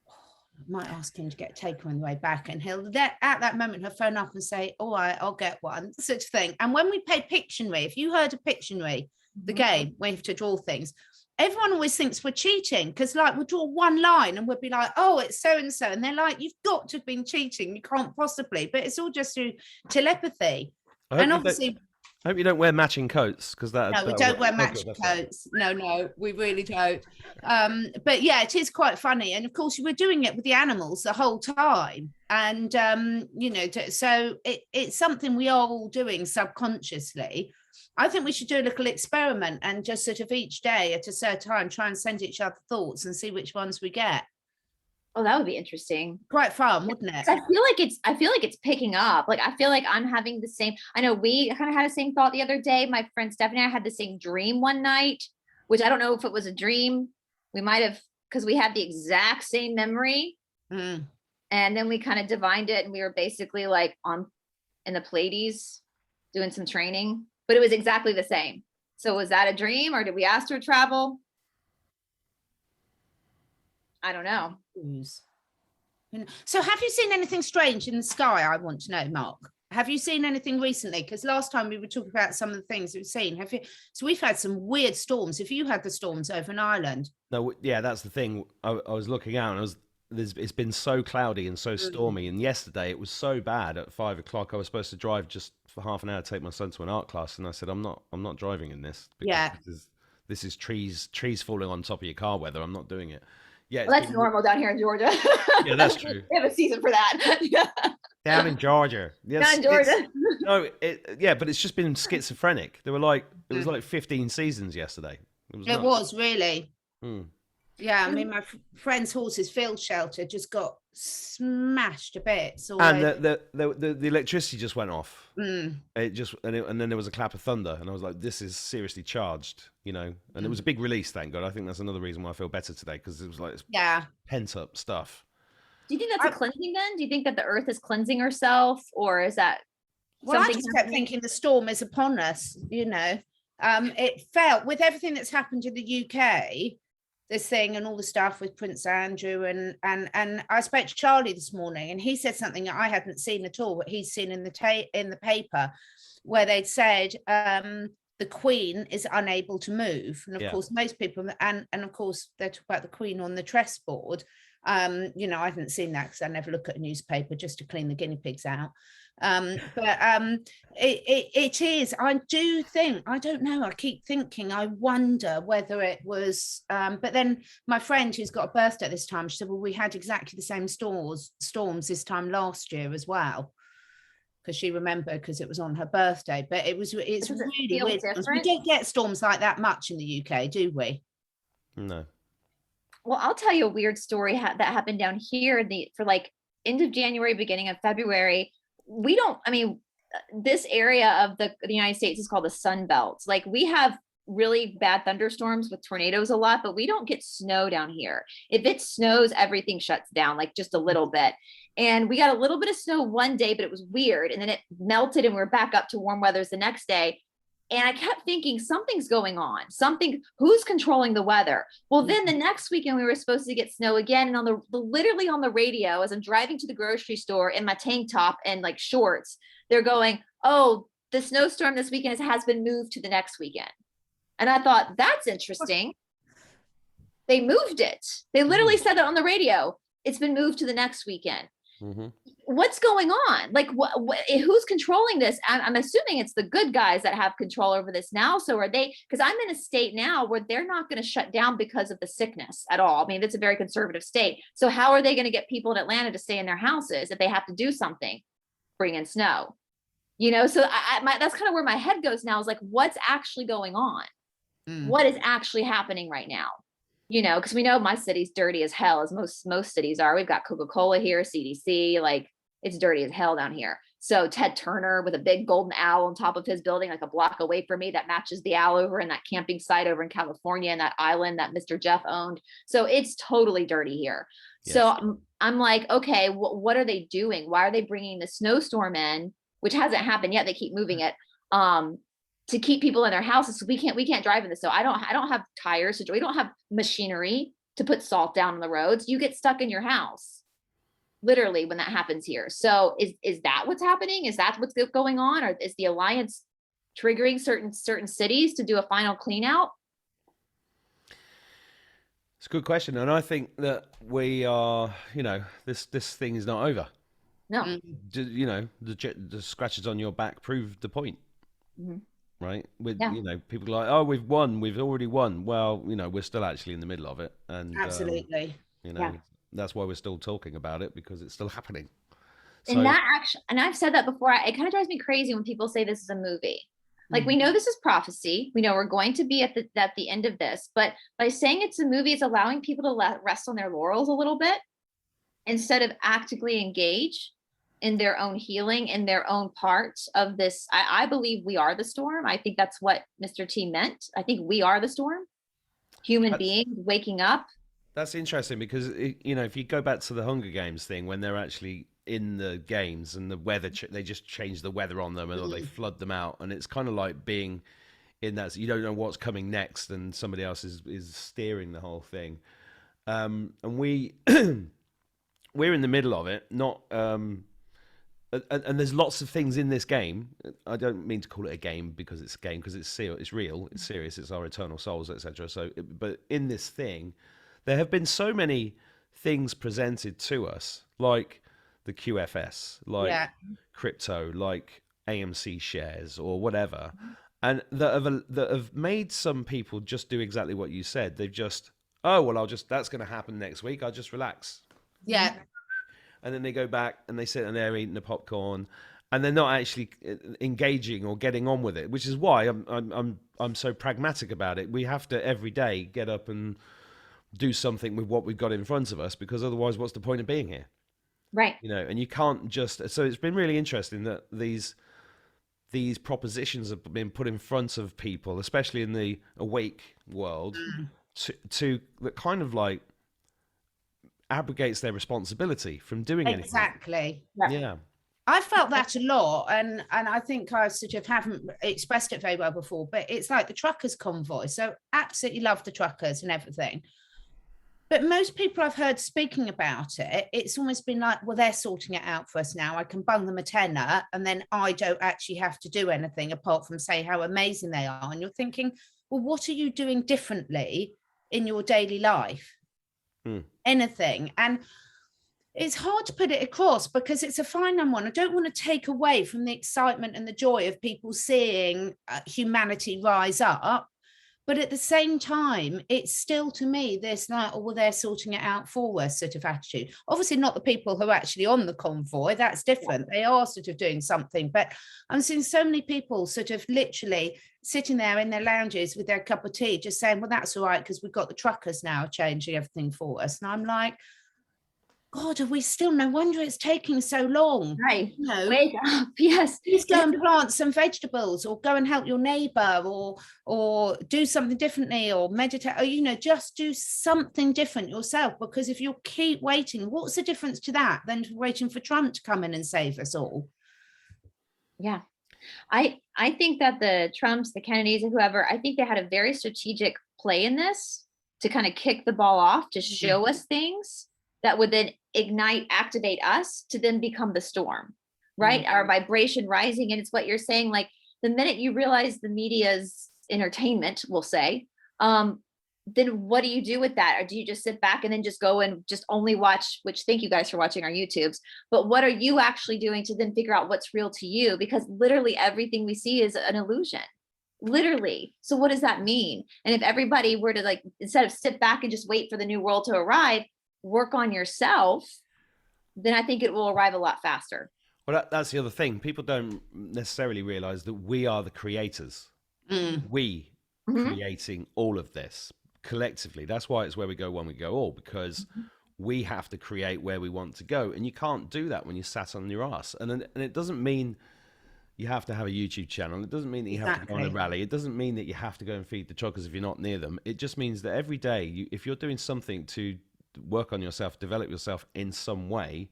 I might ask him to get a takeaway on the way back. And he'll, at that moment, he'll phone up and say, all right, I'll get one, such a thing. And when we play Pictionary, if you heard of Pictionary, the game where you have to draw things, everyone always thinks we're cheating because like we'll draw one line and we'll be like, oh, it's so and so, and they're like, you've got to have been cheating, you can't possibly, but it's all just through telepathy. And obviously I hope you don't wear matching coats because that. No, we don't wear matching coats. No, we really don't. But yeah, it is quite funny, and of course we're doing it with the animals the whole time, and so it's something we are all doing subconsciously. I think we should do a little experiment and just sort of each day at a certain time try and send each other thoughts and see which ones we get. Oh, that would be interesting. Quite fun, wouldn't it? I feel like it's picking up. Like I feel like I'm having the same. I know we kind of had the same thought the other day. My friend Stephanie and I had the same dream one night, which I don't know if it was a dream. We might have, because we had the exact same memory. And then we kind of divined it, and we were basically like in the Pleiades doing some training. But it was exactly the same. So was that a dream, or did we astral travel? I don't know. So have you seen anything strange in the sky? I want to know, Mark. Have you seen anything recently? Because last time we were talking about some of the things we've seen. Have you? So we've had some weird storms. Have you had the storms over in Ireland? No, yeah, that's the thing. I was looking out and it's been so cloudy and so stormy. And yesterday it was so bad at 5 o'clock. I was supposed to drive just for half an hour to take my son to an art class, and I said, I'm not driving in this because Yeah. this is trees falling on top of your car weather. I'm not doing it. Yeah, Well, that's normal down here in Georgia. Yeah, that's true. We have a season for that. Down in Georgia. Yes, down in Georgia. Yeah, but it's just been schizophrenic. It was like 15 seasons yesterday. It was really. Mm. Yeah, I mean, my friend's horse's field shelter just got smashed to bits. And the electricity just went off. Mm. And then there was a clap of thunder, and I was like, "This is seriously charged," you know. And it was a big release, thank God. I think that's another reason why I feel better today, because it was like pent up stuff. Do you think that's a cleansing then? Do you think that the earth is cleansing herself, or is that? Well, I just kept thinking the storm is upon us. You know, it felt with everything that's happened in the UK. This thing and all the stuff with Prince Andrew and I spoke to Charlie this morning, and he said something that I hadn't seen at all, what he's seen in the paper, where they'd said the Queen is unable to move, and of course most people and of course they talk about the Queen on the chess board. You know, I haven't seen that because I never look at a newspaper just to clean the guinea pigs out. It is, I do think, I don't know, I keep thinking, I wonder whether it was, but then my friend who's got a birthday this time, she said, well, we had exactly the same storms this time last year as well, because she remembered because it was on her birthday. But it's really weird. We don't get storms like that much in the UK, do we? No. Well, I'll tell you a weird story that happened down here for like end of January, beginning of February. This area of the United States is called the Sun Belt. Like, we have really bad thunderstorms with tornadoes a lot, but we don't get snow down here. If it snows, everything shuts down, like just a little bit. And we got a little bit of snow one day, but it was weird. And then it melted and we're back up to warm weathers the next day. And I kept thinking, something's going on. Who's controlling the weather? Well, then the next weekend we were supposed to get snow again. And literally on the radio, as I'm driving to the grocery store in my tank top and like shorts, they're going, oh, the snowstorm this weekend has been moved to the next weekend. And I thought, that's interesting. They moved it. They literally said that on the radio. It's been moved to the next weekend. Mm-hmm. What's going on? Like, who's controlling this? I'm assuming it's the good guys that have control over this now. So are they? Because I'm in a state now where they're not going to shut down because of the sickness at all. I mean, it's a very conservative state. So how are they going to get people in Atlanta to stay in their houses if they have to do something, bring in snow? You know, so that's kind of where my head goes now, is like, what's actually going on? What is actually happening right now? You know, because we know my city's dirty as hell, as most cities are. We've got Coca-Cola here, CDC, like, it's dirty as hell down here. So Ted Turner with a big golden owl on top of his building, like a block away from me, that matches the owl over in that camping site over in California, and that island that Mr. Jeff owned. So it's totally dirty here. Yes. So I'm like, okay, what are they doing? Why are they bringing the snowstorm in, which hasn't happened yet? They keep moving it. To keep people in their houses. So we can't drive in the snow. I don't have tires. We don't have machinery to put salt down on the roads. You get stuck in your house, literally, when that happens here. So is that what's happening? Is that what's going on? Or is the Alliance triggering certain cities to do a final clean out? It's a good question. And I think that we are, you know, this thing is not over. No. You know, the scratches on your back prove the point. Mm-hmm. Right, you know, people are like, oh, we've won, we've already won. Well, you know, we're still actually in the middle of it, and absolutely, you know, that's why we're still talking about it, because it's still happening. And and I've said that before. It kind of drives me crazy when people say this is a movie. Like, we know this is prophecy. We know we're going to be at the end of this, but by saying it's a movie, it's allowing people to rest on their laurels a little bit instead of actively engage in their own healing, in their own part of this. I believe we are the storm. I think that's what Mr. T meant. I think we are the storm, human beings waking up. That's interesting, because, you know, if you go back to the Hunger Games thing, when they're actually in the games and the weather, they just change the weather on them, or they flood them out. And it's kind of like being in that, so you don't know what's coming next, and somebody else is steering the whole thing. And we're in the middle of it, not... And there's lots of things in this game. I don't mean to call it a game because it's a game, because it's real, it's serious, it's our eternal souls, etc. So, but in this thing, there have been so many things presented to us, like the QFS, like crypto, like AMC shares or whatever, and that have made some people just do exactly what you said. They've just, oh, well, that's going to happen next week. I'll just relax. Yeah. And then they go back and they sit in there eating the popcorn, and they're not actually engaging or getting on with it, which is why I'm so pragmatic about it. We have to every day get up and do something with what we've got in front of us, because otherwise, what's the point of being here? Right. You know, and you can't just. So it's been really interesting that these propositions have been put in front of people, especially in the awake world, to that kind of like abrogates their responsibility from doing anything. Exactly. Yeah. I felt that a lot, and I think I sort of haven't expressed it very well before, but it's like the truckers convoy. So absolutely love the truckers and everything. But most people I've heard speaking about it, it's almost been like, well, they're sorting it out for us now. I can bung them a tenner, and then I don't actually have to do anything apart from say how amazing they are. And you're thinking, well, what are you doing differently in your daily life? Anything. And it's hard to put it across because it's a fine one. I don't want to take away from the excitement and the joy of people seeing humanity rise up. But at the same time, it's still, to me, this like, oh, well, they're sorting it out for us sort of attitude. Obviously not the people who are actually on the convoy. That's different. They are sort of doing something. But I'm seeing so many people sort of literally sitting there in their lounges with their cup of tea, just saying, well, that's all right, because we've got the truckers now changing everything for us. And I'm like, God, are we still? No wonder it's taking so long. Right. You know, wake up. Yes. Please go and plant some vegetables, or go and help your neighbor, or do something differently, or meditate, or, you know, just do something different yourself. Because if you keep waiting, what's the difference to that than waiting for Trump to come in and save us all? Yeah. I think that the Trumps, the Kennedys, and whoever, I think they had a very strategic play in this to kind of kick the ball off, to show us things that would then ignite, activate us to then become the storm, right? Our vibration rising. And it's what you're saying, like the minute you realize the media's entertainment, we'll say, then what do you do with that? Or do you just sit back and then just go and just only watch, which thank you guys for watching our YouTubes, but what are you actually doing to then figure out what's real to you? Because literally everything we see is an illusion. Literally. So what does that mean? And if everybody were to, like, instead of sit back and just wait for the new world to arrive, work on yourself, then I think it will arrive a lot faster. Well, that's the other thing. People don't necessarily realize that we are the creators. We creating all of this collectively. That's why it's where we go when we go all, because we have to create where we want to go. And you can't do that when you're sat on your ass. And it doesn't mean you have to have a YouTube channel. It doesn't mean that you have to go on a rally. It doesn't mean that you have to go and feed the truckers if you're not near them. It just means that every day, if you're doing something to work on yourself, develop yourself in some way,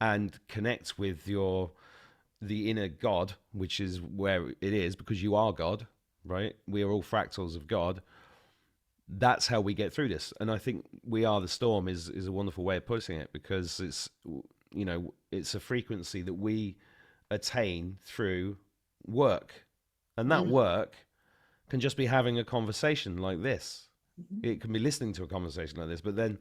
and connect with the inner God, which is where it is, because you are God, right? We are all fractals of God. That's how we get through this. And I think we are the storm is a wonderful way of putting it, because it's, you know, it's a frequency that we attain through work, and that work can just be having a conversation like this. It can be listening to a conversation like this, but then,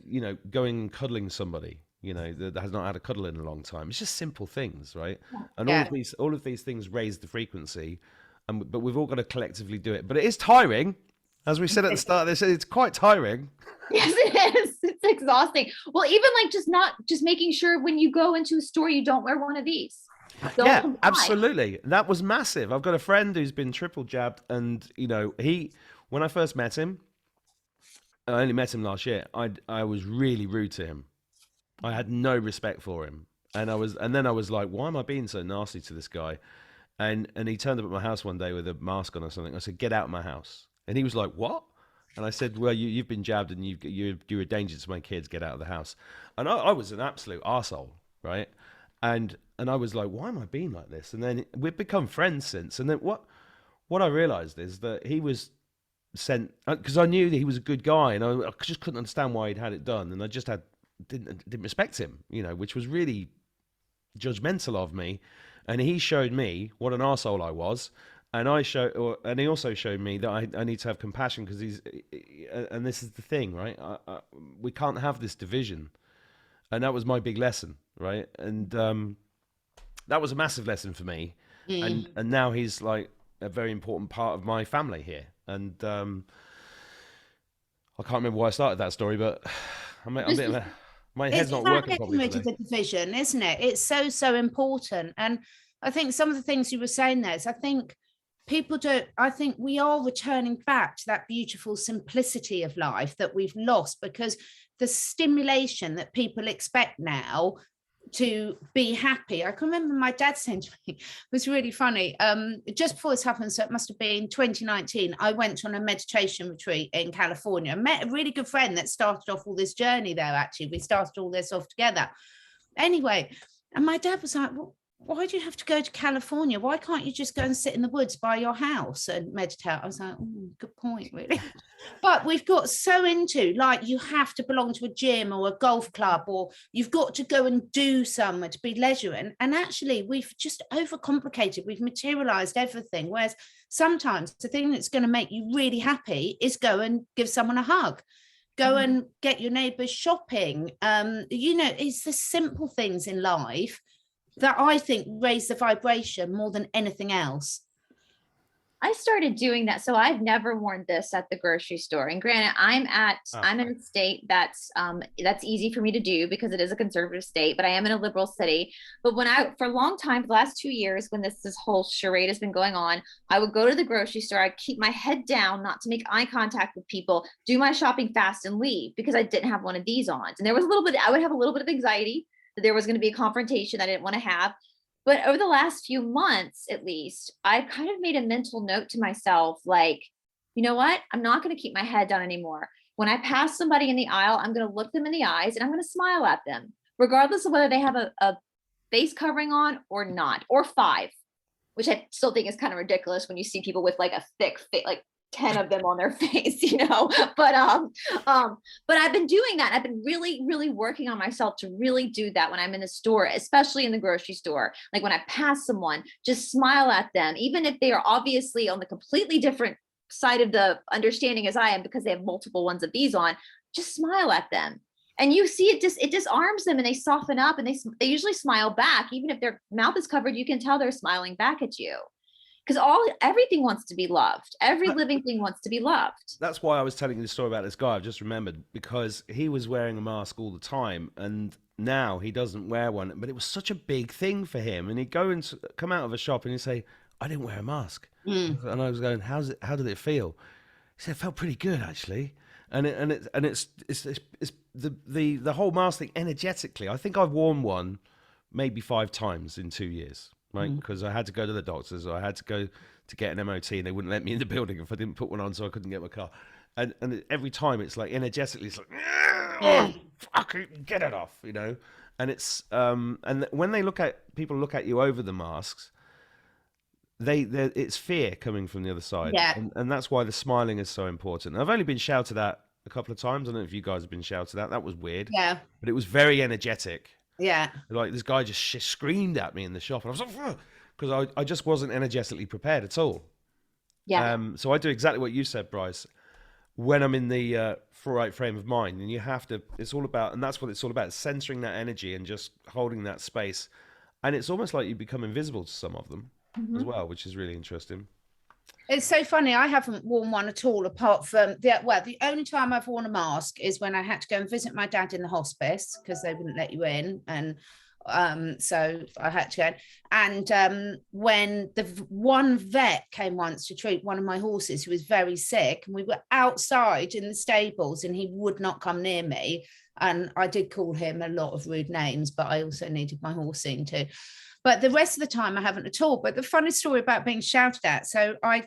you know, going and cuddling somebody, you know, that has not had a cuddle in a long time. It's just simple things, right? And all of these things raise the frequency, but we've all got to collectively do it. But it is tiring, as we said at the start. They said it's quite tiring. Yes, it is. It's exhausting. Well, even like just making sure when you go into a store, you don't wear one of these. Yeah, absolutely. That was massive. I've got a friend who's been triple jabbed, and you know, when I first met him, I only met him last year, I was really rude to him. I had no respect for him. And then I was like, why am I being so nasty to this guy? And he turned up at my house one day with a mask on or something. I said, get out of my house. And he was like, what? And I said, well, you've been jabbed and you're a danger to my kids. Get out of the house. And I was an absolute arsehole, right? And I was like, why am I being like this? And then we've become friends since. And then what I realized is that he was sent, because I knew that he was a good guy, and I just couldn't understand why he'd had it done. And I just didn't respect him, you know, which was really judgmental of me. And he showed me what an arsehole I was. And he also showed me that I need to have compassion, because and this is the thing, right? We can't have this division, and that was my big lesson, right? And that was a massive lesson for me, and now he's like a very important part of my family here, and I can't remember why I started that story, but my head's not working properly today. The division, isn't it? It's so important, and I think some of the things you were saying there is, I think we are returning back to that beautiful simplicity of life that we've lost, because the stimulation that people expect now to be happy. I can remember my dad saying to me, it was really funny, just before this happened, so it must have been 2019, I went on a meditation retreat in California. I met a really good friend that started off all this journey there, actually. We started all this off together. Anyway, and my dad was like, well, why do you have to go to California? Why can't you just go and sit in the woods by your house and meditate? I was like, good point, really. But we've got so into, like, you have to belong to a gym or a golf club, or you've got to go and do somewhere to be leisure. And actually, we've just overcomplicated. We've materialized everything. Whereas sometimes the thing that's going to make you really happy is go and give someone a hug. Go and get your neighbours shopping. It's the simple things in life that I think raise the vibration more than anything else. I started doing that. So I've never worn this at the grocery store. And granted, I'm in a state that's easy for me to do because it is a conservative state, but I am in a liberal city. But for a long time, for the last 2 years, when this whole charade has been going on, I would go to the grocery store. I'd keep my head down, not to make eye contact with people, do my shopping fast and leave, because I didn't have one of these on. And I would have a little bit of anxiety that there was going to be a confrontation I didn't want to have. But over the last few months, at least, I've kind of made a mental note to myself, like, you know what? I'm not going to keep my head down anymore. When I pass somebody in the aisle, I'm going to look them in the eyes and I'm going to smile at them, regardless of whether they have a face covering on or not, or 5, which I still think is kind of ridiculous when you see people with like a thick face, like 10 of them on their face, but I've been doing that. I've been really, really working on myself to really do that when I'm in the store, especially in the grocery store. Like when I pass someone, just smile at them, even if they are obviously on the completely different side of the understanding as I am, because they have multiple ones of these on. Just smile at them. And you see it disarms them, and they soften up, and they usually smile back. Even if their mouth is covered, you can tell they're smiling back at you. Because everything wants to be loved. Every living thing wants to be loved. That's why I was telling you the story about this guy. I've just remembered, because he was wearing a mask all the time, and now he doesn't wear one. But it was such a big thing for him. And he'd go and come out of a shop and he'd say, "I didn't wear a mask." And I was going, "How did it feel?" He said, "It felt pretty good, actually." And it's the whole mask thing energetically. I think I've worn one maybe 5 times in 2 years. Right, because I had to go to the doctors, or I had to go to get an MOT, and they wouldn't let me in the building if I didn't put one on, so I couldn't get my car. And every time it's like energetically, it's like, oh, fucking get it off, And it's and when people look at you over the masks, it's fear coming from the other side, and that's why the smiling is so important. I've only been shouted at a couple of times. I don't know if you guys have been shouted at. That was weird. But it was very energetic. Yeah. Like this guy just screamed at me in the shop, and I was like, because I just wasn't energetically prepared at all. Yeah. So I do exactly what you said, Brice. When I'm in the right frame of mind, and you have to, it's all about, and that's what it's all about, censoring that energy and just holding that space. And it's almost like you become invisible to some of them as well, which is really interesting. It's so funny. I haven't worn one at all, apart from the only time I've worn a mask is when I had to go and visit my dad in the hospice, because they wouldn't let you in, and so I had to go. And when the one vet came once to treat one of my horses who was very sick, and we were outside in the stables, and he would not come near me, and I did call him a lot of rude names, but I also needed my horse seen to. But the rest of the time I haven't at all. But the funny story about being shouted at. So I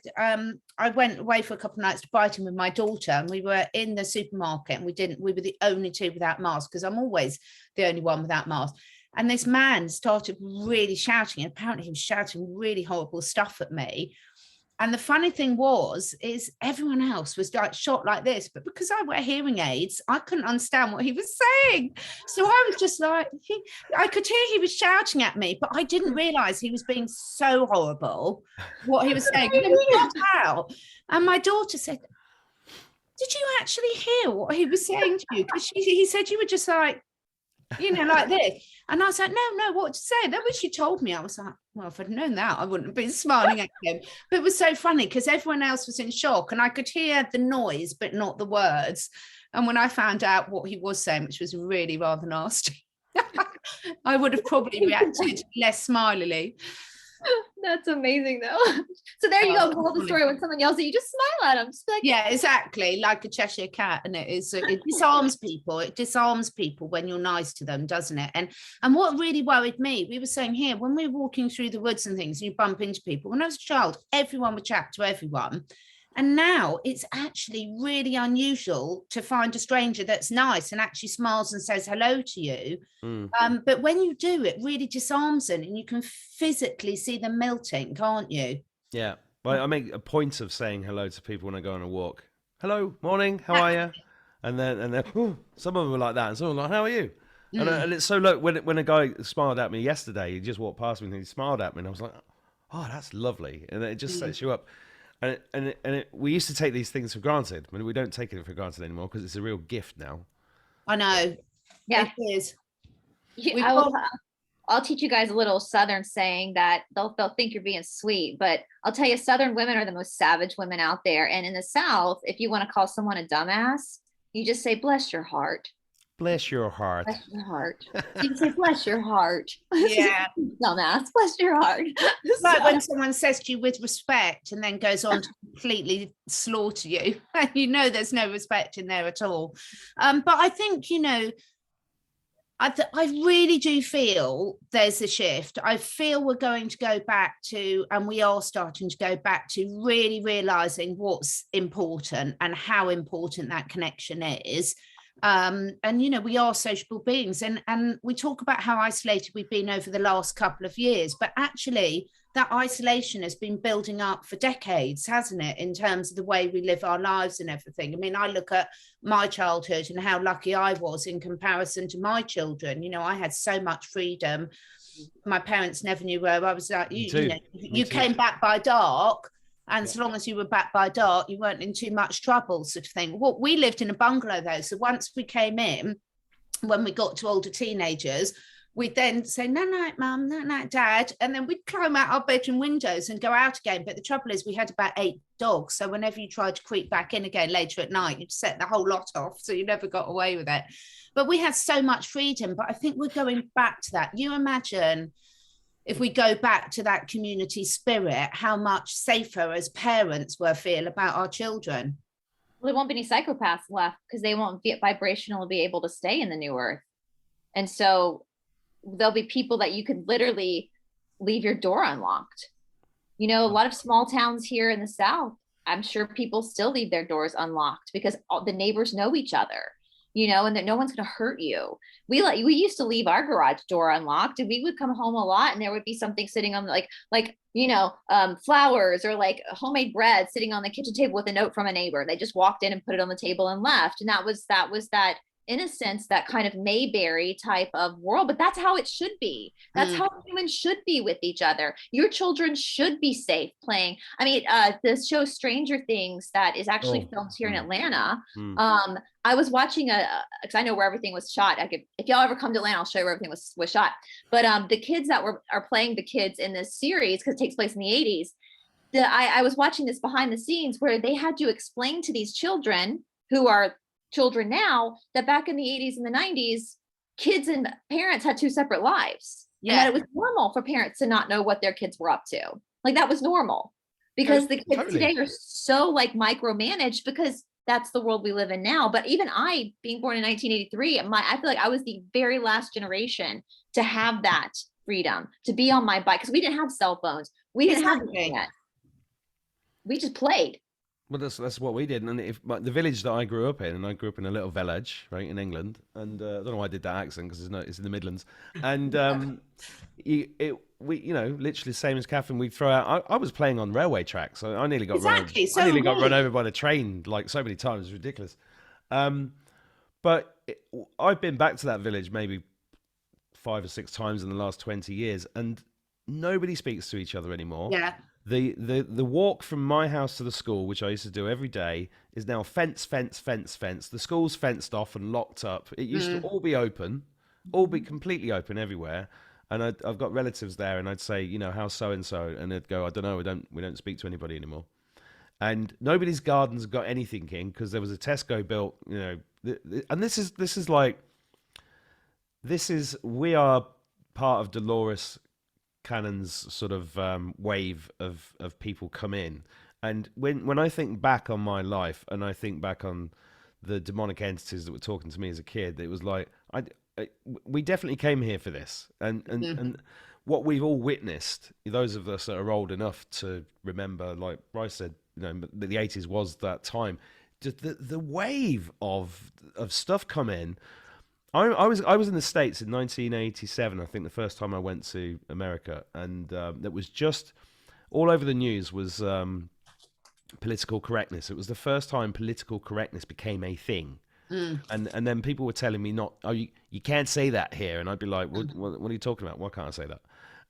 went away for a couple of nights to Brighton with my daughter, and we were in the supermarket, and we were the only two without masks, because I'm always the only one without masks. And this man started really shouting, and apparently he was shouting really horrible stuff at me. And the funny thing is everyone else was like shot like this, but because I wear hearing aids, I couldn't understand what he was saying. So I was just like, I could hear he was shouting at me, but I didn't realize he was being so horrible, what he was saying. And then we got out, and my daughter said, did you actually hear what he was saying to you? Because he said you were just like, like this. And I was like, no, what to say? Then when she told me, I was like, well, if I'd known that, I wouldn't have been smiling at him. But it was so funny because everyone else was in shock and I could hear the noise, but not the words. And when I found out what he was saying, which was really rather nasty, I would have probably reacted less smilingly. That's amazing though. So there you go. Tell the story when someone yells at you, just smile at them. Just like, yeah, exactly. Like a Cheshire cat. And it disarms people. It disarms people when you're nice to them, doesn't it? And what really worried me, we were saying here, when we were walking through the woods and things, and you bump into people, when I was a child, everyone would chat to everyone. And now it's actually really unusual to find a stranger that's nice and actually smiles and says hello to you. But when you do, it really disarms them and you can physically see them melting, can't you? Yeah. Well, I make a point of saying hello to people when I go on a walk. Hello, morning, how are you? And then some of them are like that, and some of them are like, how are you? And it's so look, when a guy smiled at me yesterday, he just walked past me and he smiled at me, and I was like, oh, that's lovely, and it just sets you up. And we used to take these things for granted. I mean, we don't take it for granted anymore because it's a real gift now. I know. Yeah, it is. I'll teach you guys a little Southern saying that they'll think you're being sweet, but I'll tell you, Southern women are the most savage women out there. And in the South, if you want to call someone a dumbass, you just say, bless your heart. Bless your heart. Bless your heart. So you say, bless your heart. Yeah. Dumbass, bless your heart. It's like when someone says to you with respect and then goes on to completely slaughter you, and there's no respect in there at all. But I think, I really do feel there's a shift. I feel we're going to go back to, and we are starting to go back to really realizing what's important and how important that connection is. And we are sociable beings, and we talk about how isolated we've been over the last couple of years, but actually that isolation has been building up for decades, hasn't it, in terms of the way we live our lives and everything. I mean, I look at my childhood and how lucky I was in comparison to my children. I had so much freedom. My parents never knew where I was at. You came back by dark. And so long as you were back by dark, you weren't in too much trouble, sort of thing. Well, we lived in a bungalow, though. So once we came in, when we got to older teenagers, we'd then say, no, night, mum, no, night, dad. And then we'd climb out our bedroom windows and go out again. But the trouble is we had about 8 dogs. So whenever you tried to creep back in again later at night, you'd set the whole lot off. So you never got away with it. But we had so much freedom. But I think we're going back to that. You imagine if we go back to that community spirit, how much safer as parents will feel about our children. Well, there won't be any psychopaths left because they won't be vibrational to be able to stay in the new earth. And so there'll be people that you could literally leave your door unlocked. A lot of small towns here in the South, I'm sure people still leave their doors unlocked because the neighbors know each other. And that no one's going to hurt you. We used to leave our garage door unlocked, and we would come home a lot, and there would be something sitting on flowers or like homemade bread sitting on the kitchen table with a note from a neighbor. They just walked in and put it on the table and left. And that was that innocence, that kind of Mayberry type of world. But that's how it should be. That's how humans should be with each other. Your children should be safe playing. I mean, the show Stranger Things that is actually filmed here in Atlanta. I was watching because I know where everything was shot. If y'all ever come to Atlanta, I'll show you where everything was shot. But the kids that are playing the kids in this series, because it takes place in the 80s, I was watching this behind the scenes where they had to explain to these children who are children now that back in the 80s and the 90s, kids and parents had 2 separate lives. Yeah. And that it was normal for parents to not know what their kids were up to. Like that was normal because the kids today are so like micromanaged because that's the world we live in now. But even I, being born in 1983, I feel like I was the very last generation to have that freedom to be on my bike because we didn't have cell phones. We didn't have the internet. We just played. Well, that's what we did. And but the village that I grew up in, and I grew up in a little village, right, in England, and I don't know why I did that accent because it's in the Midlands, and we literally the same as Catherine. We throw out. I was playing on railway tracks, so I nearly got exactly. I nearly got run over by the train like so many times. It's ridiculous. But I've been back to that village maybe 5 or 6 times in the last 20 years, and nobody speaks to each other anymore. Yeah. The walk from my house to the school, which I used to do every day, is now fence. The school's fenced off and locked up. It used to all be open, all be completely open everywhere. And I've got relatives there, and I'd say, how's so and so, and they'd go, I don't know, we don't speak to anybody anymore. And nobody's gardens got anything in because there was a Tesco built, and we are part of Dolores Cannon's sort of wave of people come in. And when I think back on my life, and I think back on the demonic entities that were talking to me as a kid, it was like we definitely came here for this, and what we've all witnessed, those of us that are old enough to remember, like Brice said, the 80s was that time. Just the wave of stuff come in. I was in the States in 1987. I think the first time I went to America, and that was just all over the news was political correctness. It was the first time political correctness became a thing. And then people were telling me you can't say that here, and I'd be like, what are you talking about? Why can't I say that?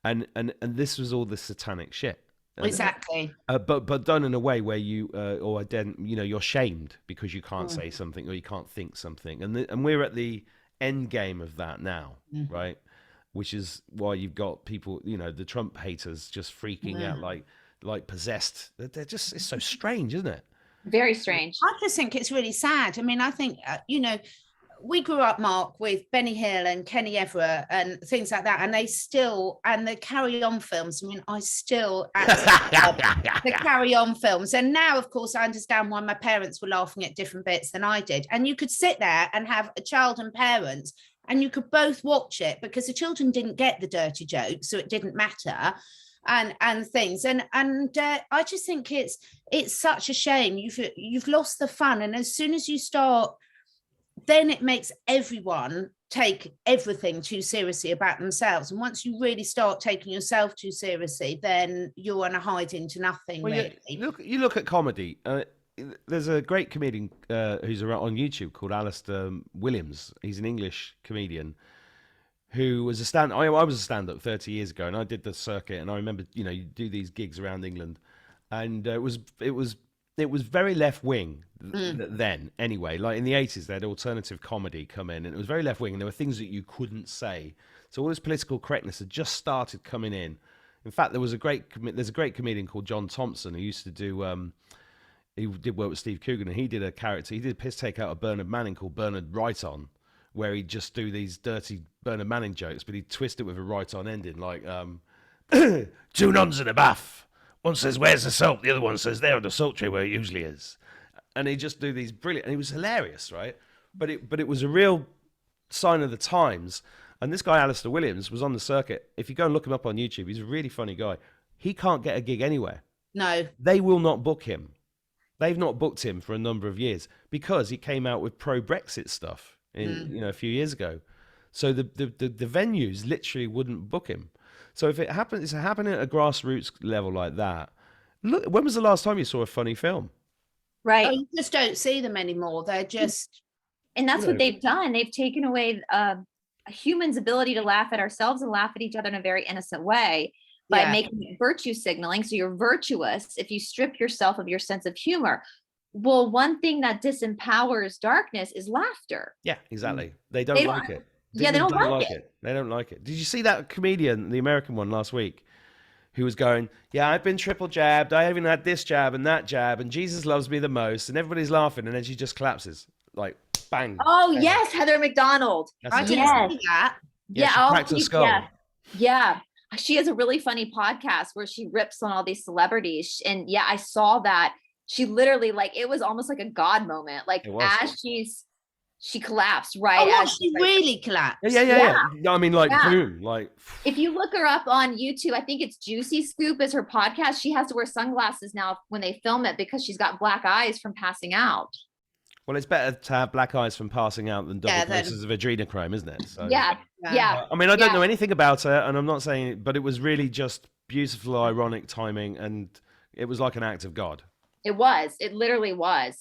And this was all the satanic shit. Exactly. But done in a way where you're shamed because you can't say something or you can't think something, and we're at the end game of that now, right? Which is why you've got people, the Trump haters just freaking out like possessed. They're just, it's so strange, isn't it? Very strange. I just think it's really sad. I mean, I think, we grew up, Mark, with Benny Hill and Kenny Everett and things like that. And the Carry On films. I mean, I still the Carry On films. And now, of course, I understand why my parents were laughing at different bits than I did. And you could sit there and have a child and parents, and you could both watch it because the children didn't get the dirty jokes, so it didn't matter. And things, and I just think it's such a shame. You've lost the fun, and as soon as you start, then it makes everyone take everything too seriously about themselves. And once you really start taking yourself too seriously, then you're going to hide into nothing. Well, really. You look at comedy. There's a great comedian who's around on YouTube called Alistair Williams. He's an English comedian who was I was a stand-up 30 years ago, and I did the circuit, and I remember, you do these gigs around England, and it was very left-wing then, anyway. Like in the 80s, they had alternative comedy come in, and it was very left-wing, and there were things that you couldn't say. So all this political correctness had just started coming in. In fact, there's a great comedian called John Thompson who used to do, he did work with Steve Coogan, and he did a piss take out of Bernard Manning called Bernard Right-On, where he'd just do these dirty Bernard Manning jokes, but he'd twist it with a right-on ending, like, 2 nuns in a bath. One says, where's the salt? The other one says, there on the salt tray where it usually is. And he'd just do these brilliant, and it was hilarious, right? But it was a real sign of the times. And this guy, Alistair Williams, was on the circuit. If you go and look him up on YouTube, he's a really funny guy. He can't get a gig anywhere. No. They will not book him. They've not booked him for a number of years because he came out with pro-Brexit stuff a few years ago. So the venues literally wouldn't book him. So if it's happening at a grassroots level like that, look, when was the last time you saw a funny film? Right. Oh, you just don't see them anymore. They're just... And that's what they've done. They've taken away a human's ability to laugh at ourselves and laugh at each other in a very innocent way by making it virtue signaling. So you're virtuous if you strip yourself of your sense of humor. Well, one thing that disempowers darkness is laughter. Yeah, exactly. They don't like it. They don't like it. They don't like it. Did you see that comedian, the American one, last week, who was going, yeah, I've been triple jabbed. I even had this jab and that jab, and Jesus loves me the most, and everybody's laughing, and then she just collapses, like, bang. Oh, bang. yes, Heather McDonald. I didn't see that. Yeah, she cracked her skull. Yeah. She has a really funny podcast where she rips on all these celebrities. And yeah, I saw that. She literally, like, it was almost like a God moment. Like, as she collapsed right Oh, as she really collapsed. Yeah. I mean, like, boom, like. If you look her up on YouTube, I think it's Juicy Scoop is her podcast. She has to wear sunglasses now when they film it because she's got black eyes from passing out. Well, it's better to have black eyes from passing out than double doses of adrenochrome, isn't it? So, yeah. I mean, I don't know anything about her, and I'm not saying it, but it was really just beautiful, ironic timing, and it was like an act of God. It was. It literally was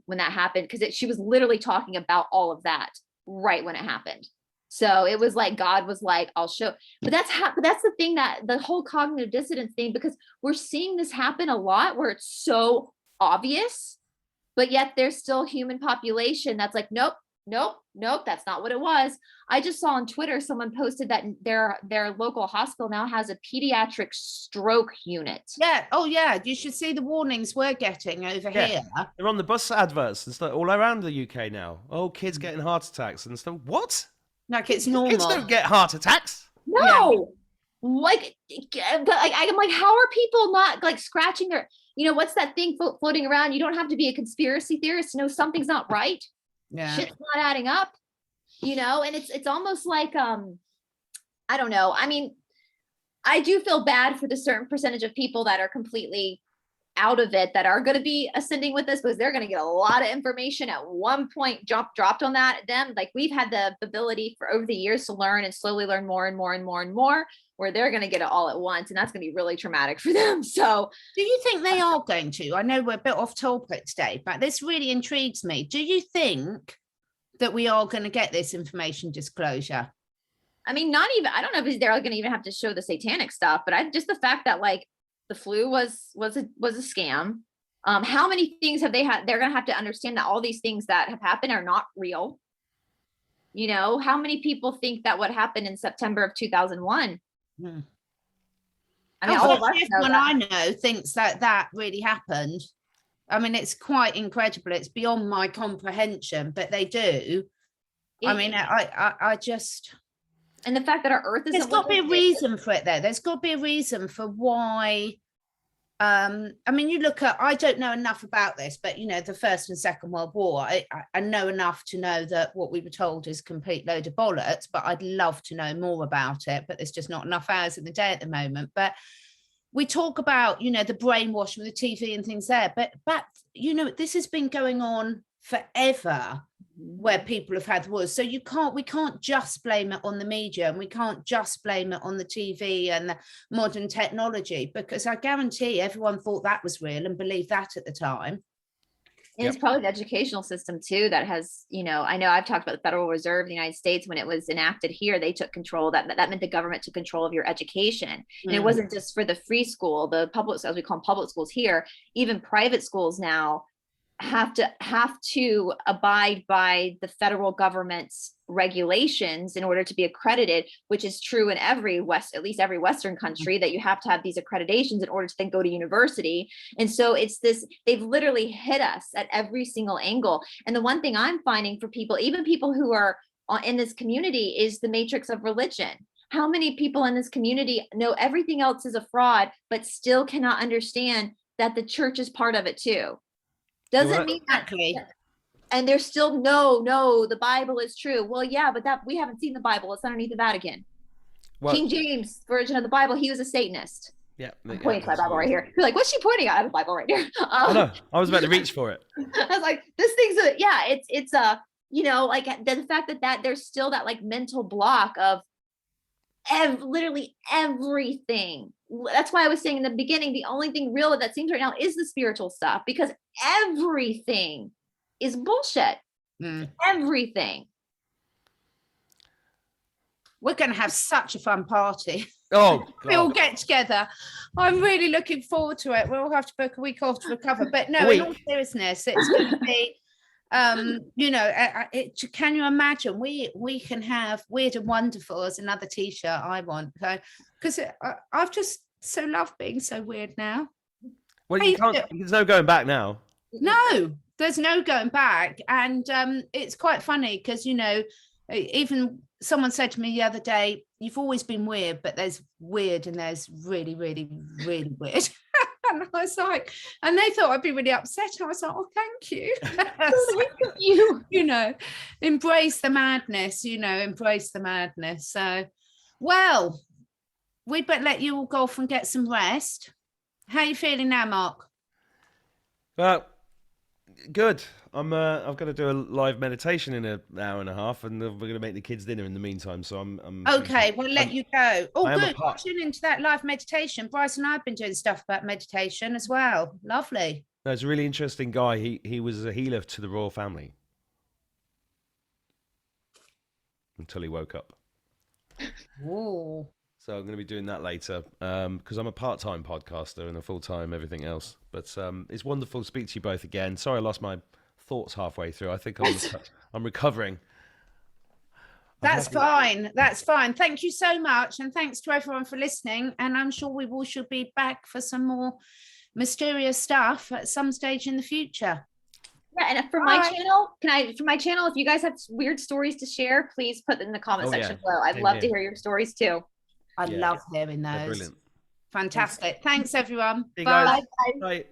when that happened, because she was literally talking about all of that right when it happened. So it was like God was like, I'll show. But that's the thing, that the whole cognitive dissonance thing, because we're seeing this happen a lot where it's so obvious, but yet there's still human population that's like, nope, that's not what it was. I just saw on Twitter someone posted that their local hospital now has a pediatric stroke unit. Yeah. Oh yeah. You should see the warnings we're getting over here. They're on the bus adverts and stuff all around the UK now. Oh, kids getting heart attacks and stuff. What? Like it's normal. Kids don't get heart attacks. No. Like, but I'm like, how are people not like scratching their, what's that thing floating around? You don't have to be a conspiracy theorist to know something's not right. Yeah. Shit's not adding up, and it's almost like, I don't know. I mean, I do feel bad for the certain percentage of people that are completely out of it, that are going to be ascending with this, because they're going to get a lot of information at one point dropped on them. Like, we've had the ability for over the years to learn and slowly learn more and more and more and more, where they're going to get it all at once, and that's going to be really traumatic for them. So do you think they are going to? I know we're a bit off topic today, but this really intrigues me. Do you think that we are going to get this information disclosure? I mean, I don't know if they're going to even have to show the satanic stuff, but just the fact that like the flu was a scam. How many things have they had? They're going to have to understand that all these things that have happened are not real. How many people think that what happened in September of 2001? I mean, all of us know everyone that. I know thinks that really happened. I mean, it's quite incredible. It's beyond my comprehension, but they do. I mean, I just... And the fact that our Earth is... There's got to be a reason for it, though. There's got to be a reason for why... I mean, you look at... I don't know enough about this, but, the First and Second World War, I know enough to know that what we were told is a complete load of bollocks, but I'd love to know more about it. But there's just not enough hours in the day at the moment. But we talk about, the brainwashing with the TV and things there. But this has been going on forever, where people have had wars. So we can't just blame it on the media, and we can't just blame it on the TV and the modern technology, because I guarantee everyone thought that was real and believed that at the time. And it's probably the educational system too that has, I know I've talked about the Federal Reserve of the United States. When it was enacted here, they took control. That meant the government took control of your education. And it wasn't just for the free school, the public, as we call them, public schools here. Even private schools now have to abide by the federal government's regulations in order to be accredited, which is true in at least every Western country, that you have to have these accreditations in order to then go to university. And so it's this, they've literally hit us at every single angle. And the one thing I'm finding for people, even people who are in this community, is the matrix of religion. How many people in this community know everything else is a fraud, but still cannot understand that the church is part of it too? Doesn't mean that, and there's still no, the Bible is true. Well, yeah, but that we haven't seen the Bible. It's underneath the Vatican. King James, version of the Bible, he was a Satanist. Yeah, I'm pointing to my Bible right here. You're like, what's she pointing at? I have a Bible right here. I know. I was about to reach for it. I was like, this thing's it's like the fact that there's still that like mental block of literally everything. That's why I was saying in the beginning, the only thing real that seems right now is the spiritual stuff, because everything is bullshit. Everything. We're going to have such a fun party. Oh, God. We all get together. I'm really looking forward to it. We'll have to book a week off to recover. But no, in all seriousness, it's going to be, can you imagine? We can have Weird and Wonderful as another T-shirt I want. Because I've just so loved being so weird now. Well, there's no going back now. No, there's no going back. And it's quite funny because, even someone said to me the other day, you've always been weird, but there's weird and there's really, really, really weird. And And I was like, and they thought I'd be really upset. I was like, oh, thank you. You know, embrace the madness, embrace the madness. So, well, we'd better let you all go off and get some rest. How are you feeling now, Mark? Well, good. I've got to do a live meditation in an hour and a half, and we're going to make the kids dinner in the meantime. So I'm okay. We'll let you go. Oh, good. Tune into that live meditation. Brice and I have been doing stuff about meditation as well. Lovely. No, it's a really interesting guy. He was a healer to the royal family until he woke up. Ooh. So I'm going to be doing that later because I'm a part-time podcaster and a full-time everything else. But it's wonderful to speak to you both again. Sorry I lost my thoughts halfway through. I think I'm recovering. That's fine. That's fine. Thank you so much. And thanks to everyone for listening. And I'm sure we should be back for some more mysterious stuff at some stage in the future. Yeah, and for my channel, if you guys have weird stories to share, please put them in the comment section below. I'd love to hear your stories too. I love hearing those. Brilliant. Fantastic. Thanks everyone. Bye. Bye.